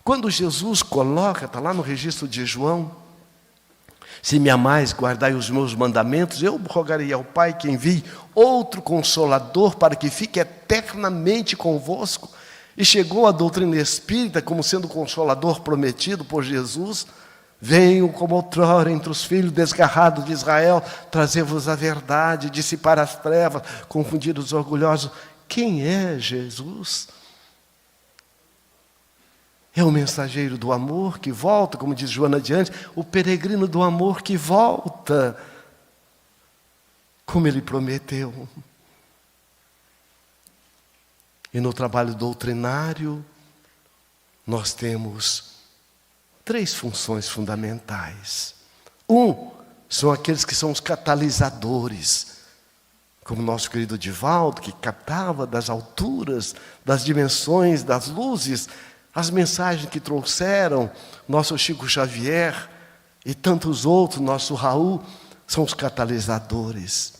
Quando Jesus coloca, está lá no registro de João, se me amais, guardai os meus mandamentos, eu rogarei ao Pai que envie outro Consolador para que fique eternamente convosco. E chegou a doutrina espírita como sendo o Consolador prometido por Jesus. Venho como outrora entre os filhos desgarrados de Israel, trazer-vos a verdade, dissipar as trevas, confundir os orgulhosos. Quem é Jesus? É o mensageiro do amor que volta, como diz Joana adiante, o peregrino do amor que volta, como ele prometeu. E no trabalho doutrinário, nós temos 3 funções fundamentais. São aqueles que são os catalisadores, como nosso querido Divaldo, que captava das alturas, das dimensões, das luzes, as mensagens que trouxeram, nosso Chico Xavier e tantos outros, nosso Raul, são os catalisadores.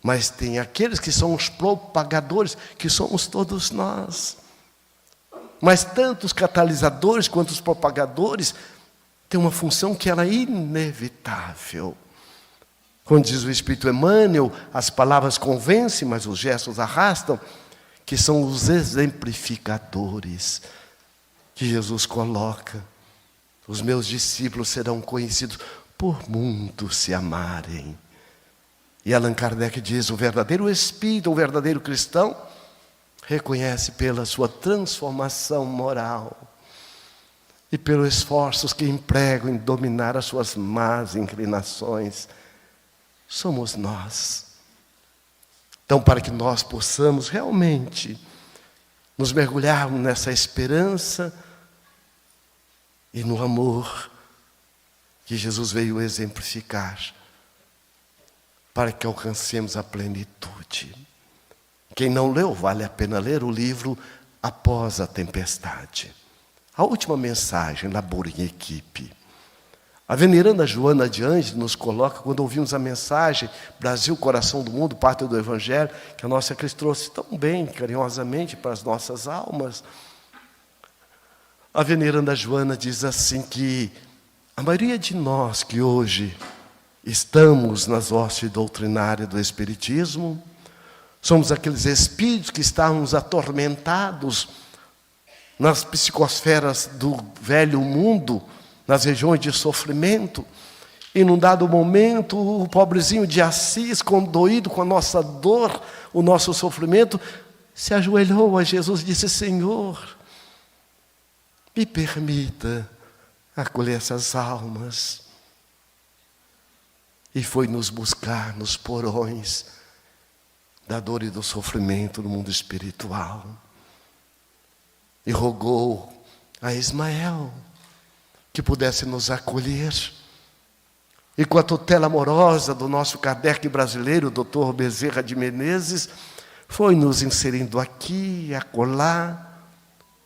Mas tem aqueles que são os propagadores, que somos todos nós. Mas tanto os catalisadores quanto os propagadores tem uma função que ela é inevitável. Quando diz o Espírito Emmanuel, as palavras convencem, mas os gestos arrastam, que são os exemplificadores que Jesus coloca. Os meus discípulos serão conhecidos por muitos se amarem. E Allan Kardec diz, o verdadeiro espírito, o verdadeiro cristão, reconhece pela sua transformação moral e pelos esforços que empregam em dominar as suas más inclinações. Somos nós. Então, para que nós possamos realmente nos mergulharmos nessa esperança e no amor que Jesus veio exemplificar, para que alcancemos a plenitude. Quem não leu, vale a pena ler o livro Após a Tempestade. A última mensagem, Labor em Equipe. A veneranda Joana de Ângeles nos coloca, quando ouvimos a mensagem, Brasil, coração do mundo, pátria do Evangelho, que a nossa Cristo trouxe tão bem, carinhosamente, para as nossas almas. A veneranda Joana diz assim que a maioria de nós que hoje estamos nas hostes doutrinárias do Espiritismo, somos aqueles espíritos que estávamos atormentados nas psicosferas do velho mundo, nas regiões de sofrimento, e num dado momento, o pobrezinho de Assis, condoído com a nossa dor, o nosso sofrimento, se ajoelhou a Jesus e disse, Senhor, me permita acolher essas almas. E foi nos buscar nos porões da dor e do sofrimento no mundo espiritual. E rogou a Ismael que pudesse nos acolher. E com a tutela amorosa do nosso Kardec brasileiro, Dr. Bezerra de Menezes, foi nos inserindo aqui e acolá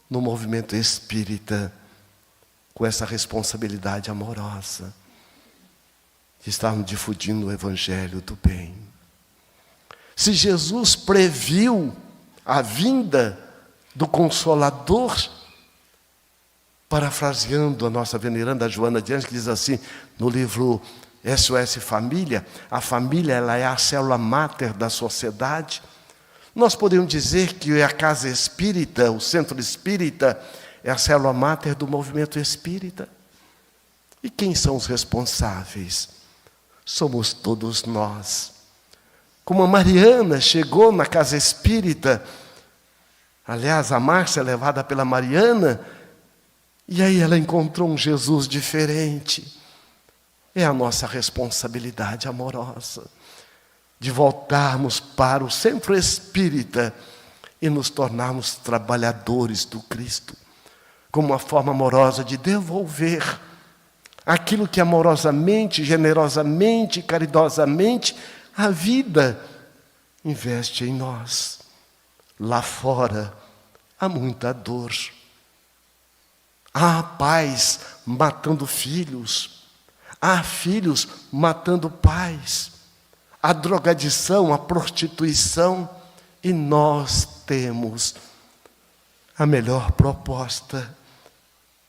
no movimento espírita, com essa responsabilidade amorosa de estarmos difundindo o Evangelho do bem. Se Jesus previu a vinda do Consolador, parafraseando a nossa veneranda Joana de Ângeles, que diz assim, no livro SOS Família, a família ela é a célula máter da sociedade. Nós podemos dizer que a casa espírita, o centro espírita, é a célula máter do movimento espírita. E quem são os responsáveis? Somos todos nós. Como a Mariana chegou na casa espírita, aliás, a Márcia é levada pela Mariana, e aí ela encontrou um Jesus diferente. É a nossa responsabilidade amorosa de voltarmos para o centro espírita e nos tornarmos trabalhadores do Cristo, como uma forma amorosa de devolver aquilo que amorosamente, generosamente, caridosamente, a vida investe em nós. Lá fora há muita dor. Há pais matando filhos. Há filhos matando pais. A drogadição, a prostituição. E nós temos a melhor proposta,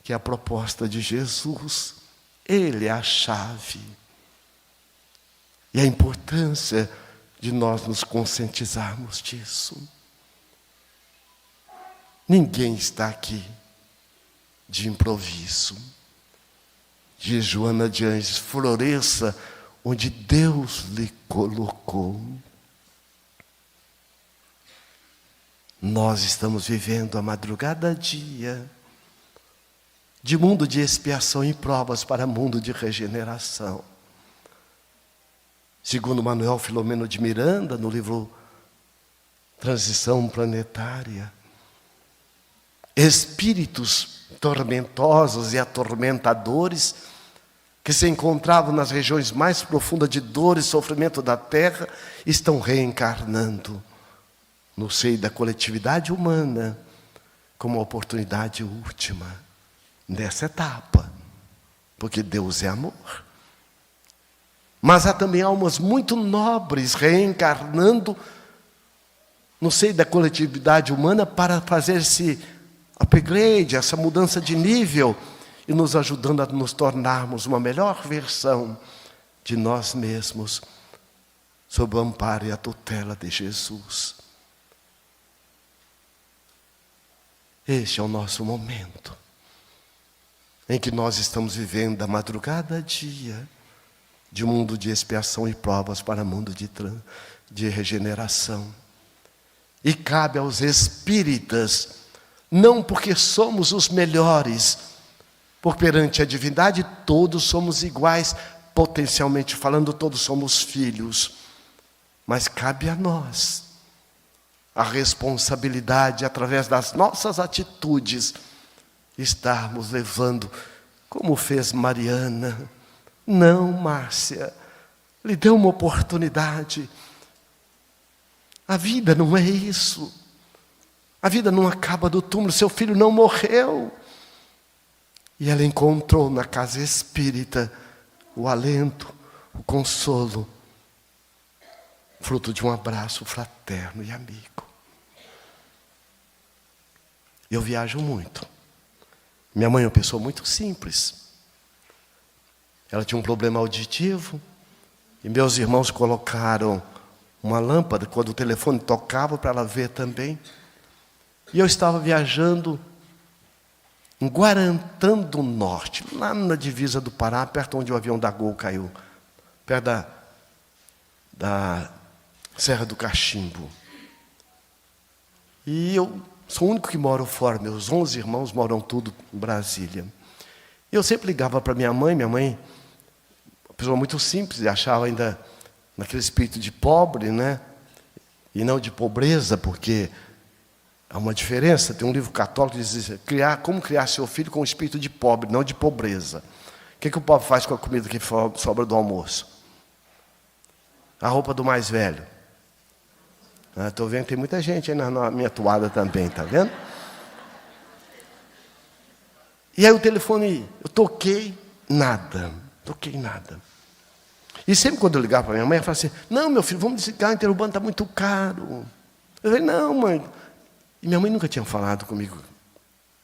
que é a proposta de Jesus. Ele é a chave. E a importância de nós nos conscientizarmos disso. Ninguém está aqui de improviso. Diz Joana de Ângeles, floresça onde Deus lhe colocou. Nós estamos vivendo a madrugada dia, de mundo de expiação e provas para mundo de regeneração. Segundo Manuel Filomeno de Miranda, no livro Transição Planetária, espíritos tormentosos e atormentadores que se encontravam nas regiões mais profundas de dor e sofrimento da Terra estão reencarnando no seio da coletividade humana como oportunidade última nessa etapa, porque Deus é amor. Mas há também almas muito nobres reencarnando no seio da coletividade humana para fazer esse upgrade, essa mudança de nível e nos ajudando a nos tornarmos uma melhor versão de nós mesmos, sob o amparo e a tutela de Jesus. Este é o nosso momento, em que nós estamos vivendo da madrugada a dia, de um mundo de expiação e provas para um mundo de regeneração. E cabe aos espíritas, não porque somos os melhores, porque perante a divindade todos somos iguais, potencialmente falando, todos somos filhos, mas cabe a nós a responsabilidade, através das nossas atitudes, estarmos levando, como fez Mariana. Não, Márcia, lhe deu uma oportunidade. A vida não é isso. A vida não acaba do túmulo, seu filho não morreu. E ela encontrou na casa espírita o alento, o consolo, fruto de um abraço fraterno e amigo. Eu viajo muito. Minha mãe é uma pessoa muito simples. Ela tinha um problema auditivo, e meus irmãos colocaram uma lâmpada, quando o telefone tocava, para ela ver também. E eu estava viajando em Guarantã do Norte, lá na divisa do Pará, perto onde o avião da Gol caiu, perto da Serra do Cachimbo. E eu sou o único que moro fora, meus 11 irmãos moram tudo em Brasília. Eu sempre ligava para minha mãe, uma pessoa muito simples, e achava ainda naquele espírito de pobre, né? E não de pobreza, porque há uma diferença. Tem um livro católico que diz como criar seu filho com o espírito de pobre, não de pobreza. O que o pobre faz com a comida que sobra do almoço? A roupa do mais velho. Estou vendo que tem muita gente aí na minha toada também, está vendo? E aí o telefone, eu toquei nada. E sempre quando eu ligava para minha mãe, ela falava assim, não, meu filho, vamos desligar, o interurbano está muito caro. Eu falei, não, mãe. E minha mãe nunca tinha falado comigo,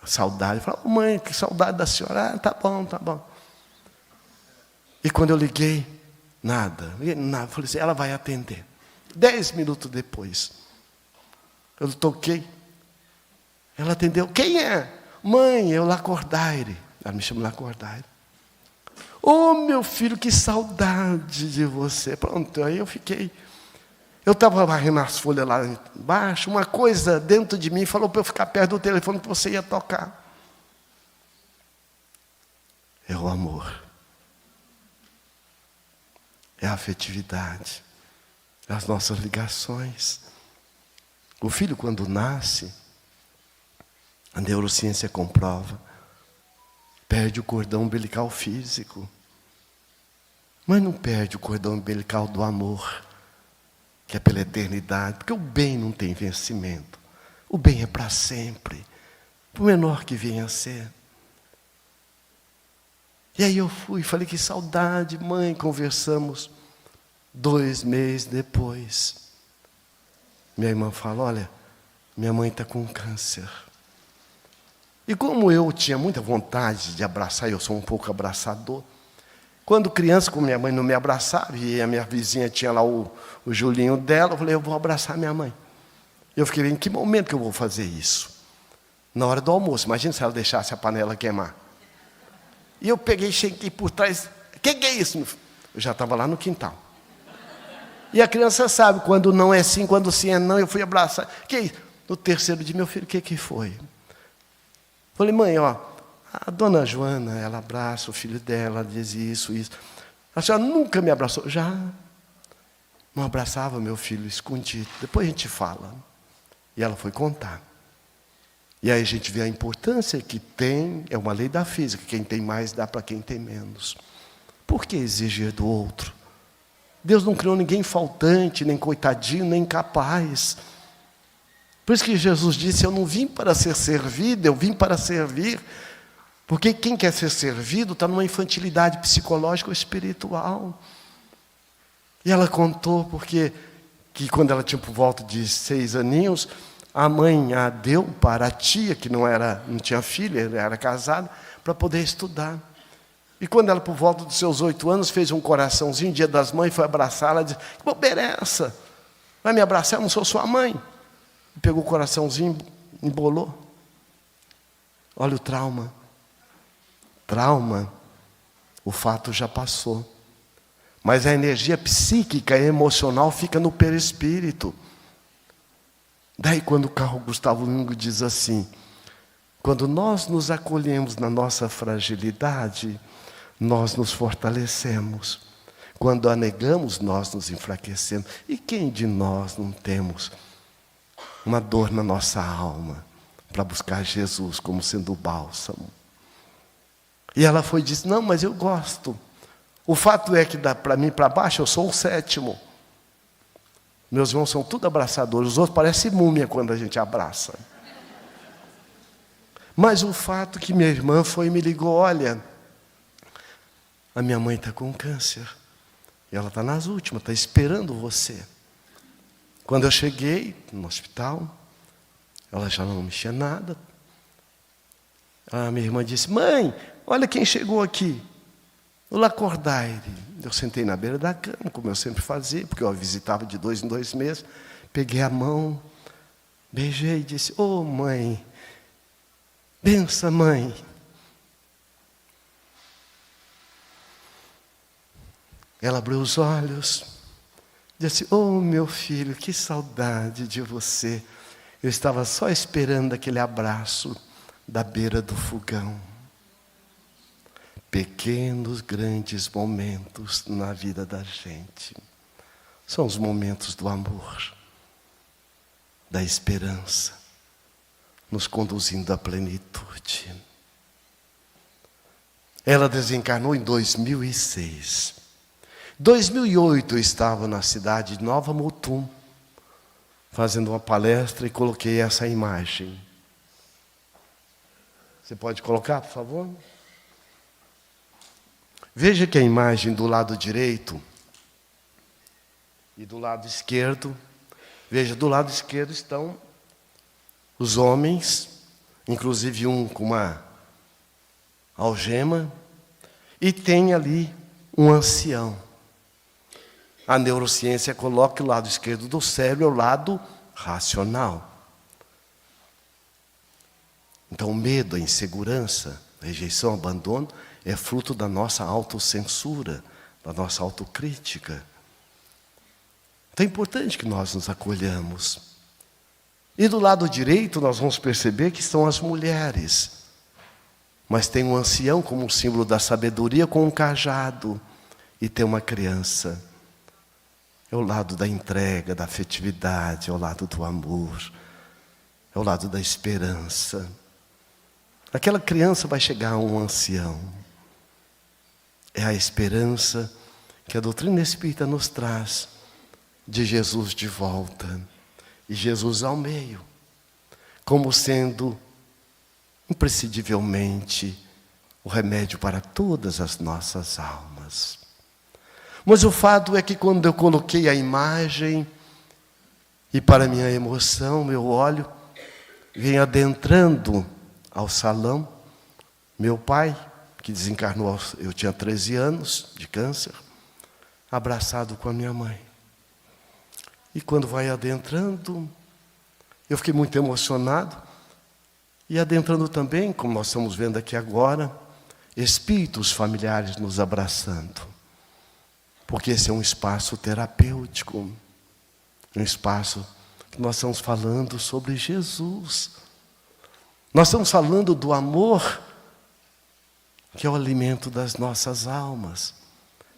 saudade. Eu falava, mãe, que saudade da senhora. Tá bom. E quando eu liguei, nada. Eu falei assim, ela vai atender. 10 minutos depois, eu toquei. Ela atendeu. Quem é? Mãe, é o Lacordaire. Ela me chama Lacordaire. Ô, meu filho, que saudade de você. Pronto, aí eu fiquei. Eu estava varrendo as folhas lá embaixo, uma coisa dentro de mim falou para eu ficar perto do telefone que você ia tocar. É o amor. É a afetividade. É as nossas ligações. O filho, quando nasce, a neurociência comprova, perde o cordão umbilical físico, mas não perde o cordão umbilical do amor, que é pela eternidade, porque o bem não tem vencimento. O bem é para sempre, por menor que venha a ser. E aí eu falei, que saudade, mãe, conversamos. 2 meses depois, minha irmã fala, olha, minha mãe está com câncer. E como eu tinha muita vontade de abraçar, eu sou um pouco abraçador, quando criança, como minha mãe não me abraçava, e a minha vizinha tinha lá o Julinho dela, eu falei, eu vou abraçar minha mãe. Eu fiquei, em que momento que eu vou fazer isso? Na hora do almoço, imagina se ela deixasse a panela queimar. E eu peguei, cheguei por trás, o que é isso? Eu já estava lá no quintal. E a criança sabe, quando não é sim, quando sim é não, eu fui abraçar. Que é isso? No terceiro dia, meu filho, o que foi? Falei, mãe, a dona Joana, ela abraça o filho dela, ela diz isso. A senhora nunca me abraçou? Já. Não abraçava meu filho escondido. Depois a gente fala. E ela foi contar. E aí a gente vê a importância que tem, é uma lei da física, quem tem mais dá para quem tem menos. Por que exigir do outro? Deus não criou ninguém faltante, nem coitadinho, nem incapaz. Por isso que Jesus disse, eu não vim para ser servido, eu vim para servir. Porque quem quer ser servido está numa infantilidade psicológica ou espiritual. E ela contou porque que quando ela tinha por volta de 6 aninhos, a mãe a deu para a tia, que não tinha filha, era casada, para poder estudar. E quando ela, por volta dos seus 8 anos, fez um coraçãozinho, Dia das Mães, foi abraçá-la, disse: que bobeira é essa? Vai me abraçar? Eu não sou sua mãe. Pegou o coraçãozinho, embolou. Olha o trauma. Trauma, o fato já passou. Mas a energia psíquica e emocional fica no perispírito. Daí quando o Carl Gustavo Jung diz assim: quando nós nos acolhemos na nossa fragilidade, nós nos fortalecemos. Quando a negamos, nós nos enfraquecemos. E quem de nós não temos uma dor na nossa alma para buscar Jesus como sendo o bálsamo? E ela foi e disse: não, mas eu gosto. O fato é que para mim, para baixo, eu sou o 7º. Meus irmãos são tudo abraçadores. Os outros parecem múmia quando a gente abraça. Mas o fato é que minha irmã foi e me ligou: olha, a minha mãe está com câncer. E ela está nas últimas, está esperando você. Quando eu cheguei no hospital, ela já não mexia nada. A minha irmã disse: mãe, olha quem chegou aqui. O Lacordaire. Eu sentei na beira da cama, como eu sempre fazia, porque eu a visitava de 2 em 2 meses. Peguei a mão, beijei e disse: ô mãe, benção mãe. Ela abriu os olhos, disse: oh meu filho, que saudade de você. Eu estava só esperando aquele abraço da beira do fogão. Pequenos, grandes momentos na vida da gente. São os momentos do amor, da esperança, nos conduzindo à plenitude. Ela desencarnou em 2006. 2008 eu estava na cidade de Nova Mutum, fazendo uma palestra e coloquei essa imagem. Você pode colocar, por favor? Veja que a imagem do lado direito e do lado esquerdo, veja, do lado esquerdo estão os homens, inclusive um com uma algema, e tem ali um ancião. A neurociência coloca que o lado esquerdo do cérebro é o lado racional. Então o medo, a insegurança, a rejeição, o abandono é fruto da nossa autocensura, da nossa autocrítica. Então é importante que nós nos acolhamos. E do lado direito nós vamos perceber que são as mulheres. Mas tem um ancião como um símbolo da sabedoria com um cajado. E tem uma criança. É o lado da entrega, da afetividade, é o lado do amor, é o lado da esperança. Aquela criança vai chegar a um ancião. É a esperança que a doutrina espírita nos traz de Jesus de volta. E Jesus ao meio, como sendo imprescindivelmente o remédio para todas as nossas almas. Mas o fato é que quando eu coloquei a imagem, e para minha emoção, meu olho vem adentrando ao salão, meu pai, que desencarnou, eu tinha 13 anos de câncer, abraçado com a minha mãe. E quando vai adentrando, eu fiquei muito emocionado, e adentrando também, como nós estamos vendo aqui agora, espíritos familiares nos abraçando. Porque esse é um espaço terapêutico, um espaço que nós estamos falando sobre Jesus. Nós estamos falando do amor, que é o alimento das nossas almas.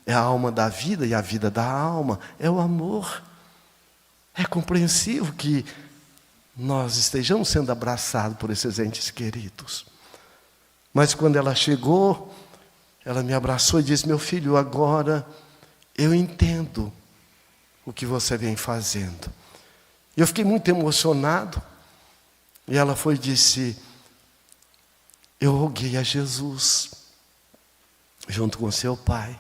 É a alma da vida e a vida da alma, é o amor. É compreensível que nós estejamos sendo abraçados por esses entes queridos. Mas quando ela chegou, ela me abraçou e disse: meu filho, agora eu entendo o que você vem fazendo. Eu fiquei muito emocionado. E ela foi e disse: eu roguei a Jesus, junto com seu pai,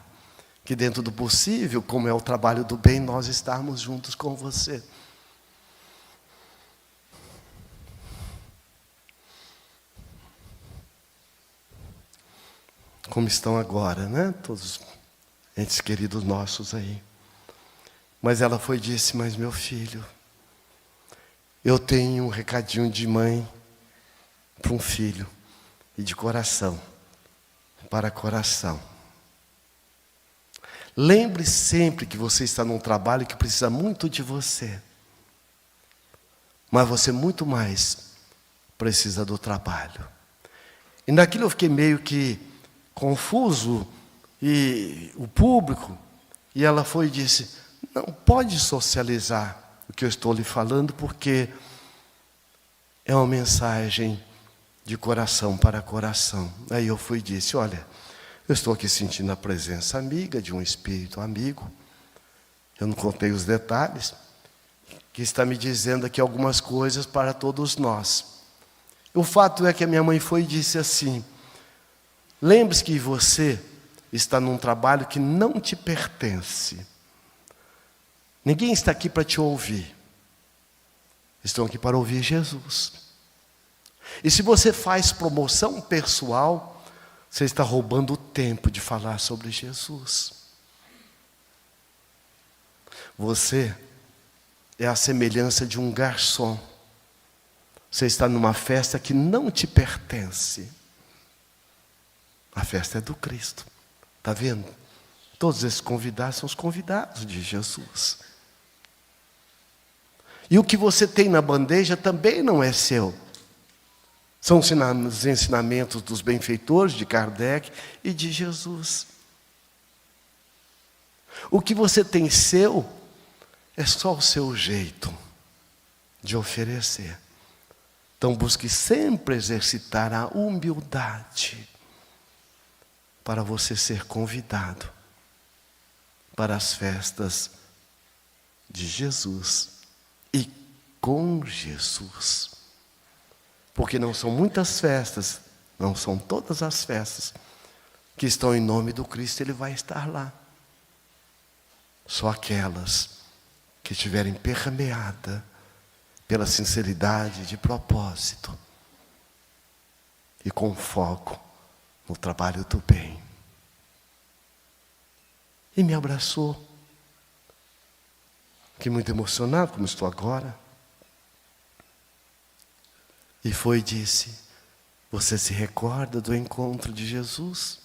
que dentro do possível, como é o trabalho do bem, nós estarmos juntos com você. como estão agora, né? Todos entes queridos nossos aí. Mas ela foi e disse: mas meu filho, eu tenho um recadinho de mãe para um filho, e de coração para coração. Lembre sempre que você está num trabalho que precisa muito de você. Mas você muito mais precisa do trabalho. E naquilo eu fiquei meio que confuso, e o público, e ela foi e disse: não pode socializar o que eu estou lhe falando, porque é uma mensagem de coração para coração. Aí eu fui e disse: olha, eu estou aqui sentindo a presença amiga de um espírito amigo. Eu não contei os detalhes, que está me dizendo aqui algumas coisas para todos nós. O fato é que a minha mãe foi e disse assim: lembre-se que você está num trabalho que não te pertence. Ninguém está aqui para te ouvir. Estão aqui para ouvir Jesus. E se você faz promoção pessoal, você está roubando o tempo de falar sobre Jesus. Você é a semelhança de um garçom. Você está numa festa que não te pertence. A festa é do Cristo. Está vendo? Todos esses convidados são os convidados de Jesus. E o que você tem na bandeja também não é seu. São os ensinamentos dos benfeitores de Kardec e de Jesus. O que você tem seu é só o seu jeito de oferecer. Então busque sempre exercitar a humildade para você ser convidado para as festas de Jesus e com Jesus. Porque não são muitas festas, não são todas as festas que estão em nome do Cristo, Ele vai estar lá. Só aquelas que estiverem permeadas pela sinceridade de propósito e com foco no trabalho do bem. E me abraçou. Fiquei muito emocionado, como estou agora. E foi e disse: você se recorda do encontro de Jesus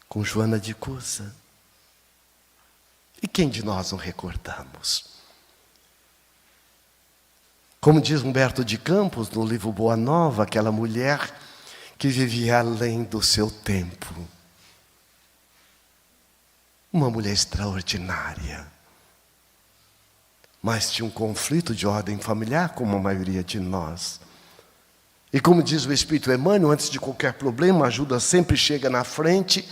com Joana de Cusa? E quem de nós não recordamos? Como diz Humberto de Campos no livro Boa Nova, aquela mulher que vivia além do seu tempo. Uma mulher extraordinária. Mas tinha um conflito de ordem familiar, como a maioria de nós. E como diz o Espírito Emmanuel, antes de qualquer problema, a ajuda sempre chega na frente.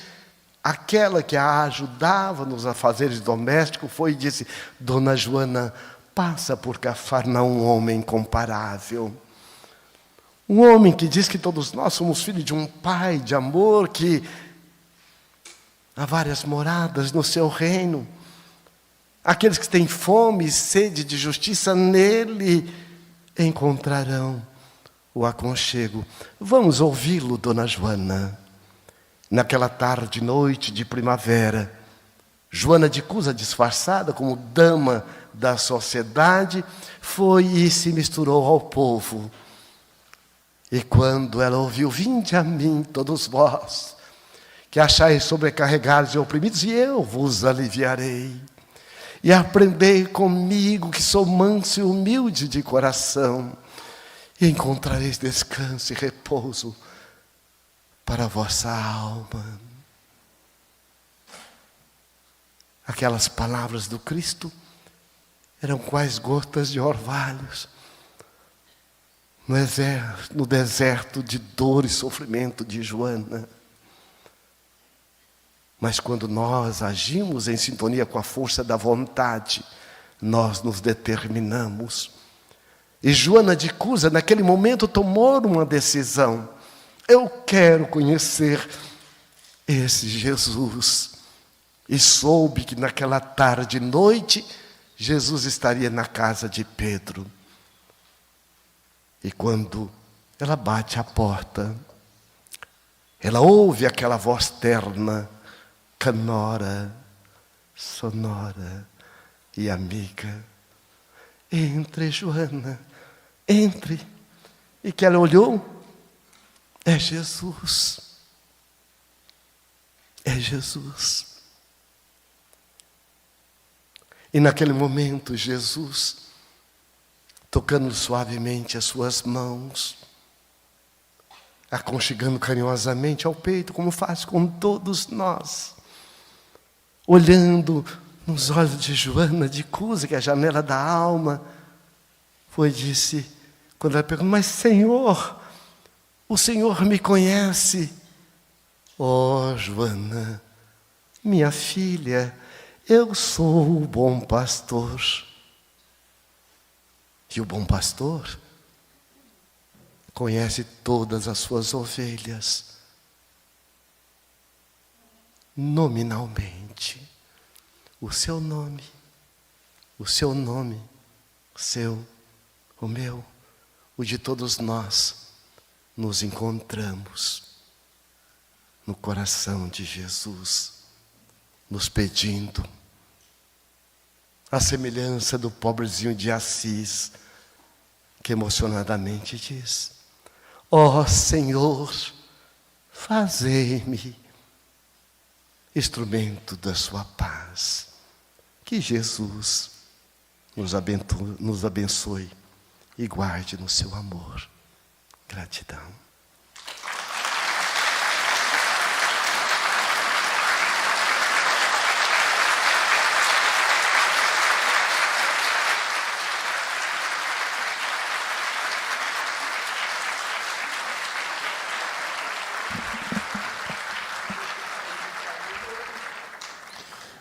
Aquela que a ajudava nos afazeres domésticos foi e disse: Dona Joana, passa por Cafarnaum um homem incomparável. Um homem que diz que todos nós somos filhos de um pai de amor, que há várias moradas no seu reino. Aqueles que têm fome e sede de justiça, nele encontrarão o aconchego. Vamos ouvi-lo, Dona Joana. Naquela tarde, noite de primavera, Joana de Cusa, disfarçada como dama da sociedade, foi e se misturou ao povo. E quando ela ouviu: vinde a mim, todos vós, que achais sobrecarregados e oprimidos, e eu vos aliviarei. E aprendei comigo, que sou manso e humilde de coração, e encontrareis descanso e repouso para a vossa alma. Aquelas palavras do Cristo eram quais gotas de orvalhos no deserto de dor e sofrimento de Joana. Mas quando nós agimos em sintonia com a força da vontade, nós nos determinamos. E Joana de Cusa, naquele momento, tomou uma decisão: eu quero conhecer esse Jesus. E soube que naquela tarde e noite, Jesus estaria na casa de Pedro. E quando ela bate à porta, ela ouve aquela voz terna, canora, sonora e amiga. Entre, Joana, entre. E que ela olhou, é Jesus. É Jesus. E naquele momento, Jesus, tocando suavemente as suas mãos, aconchegando carinhosamente ao peito, como faz com todos nós, olhando nos olhos de Joana de Cusa, que é a janela da alma, foi disse, quando ela perguntou, mas Senhor, o Senhor me conhece? Oh, Joana, minha filha, eu sou o bom pastor. E o bom pastor conhece todas as suas ovelhas, nominalmente. O seu nome, o seu, o meu, o de todos nós, nos encontramos no coração de Jesus, nos pedindo, a semelhança do pobrezinho de Assis, que emocionadamente diz, ó Senhor, fazei-me instrumento da sua paz. Que Jesus nos abençoe e guarde no seu amor. Gratidão.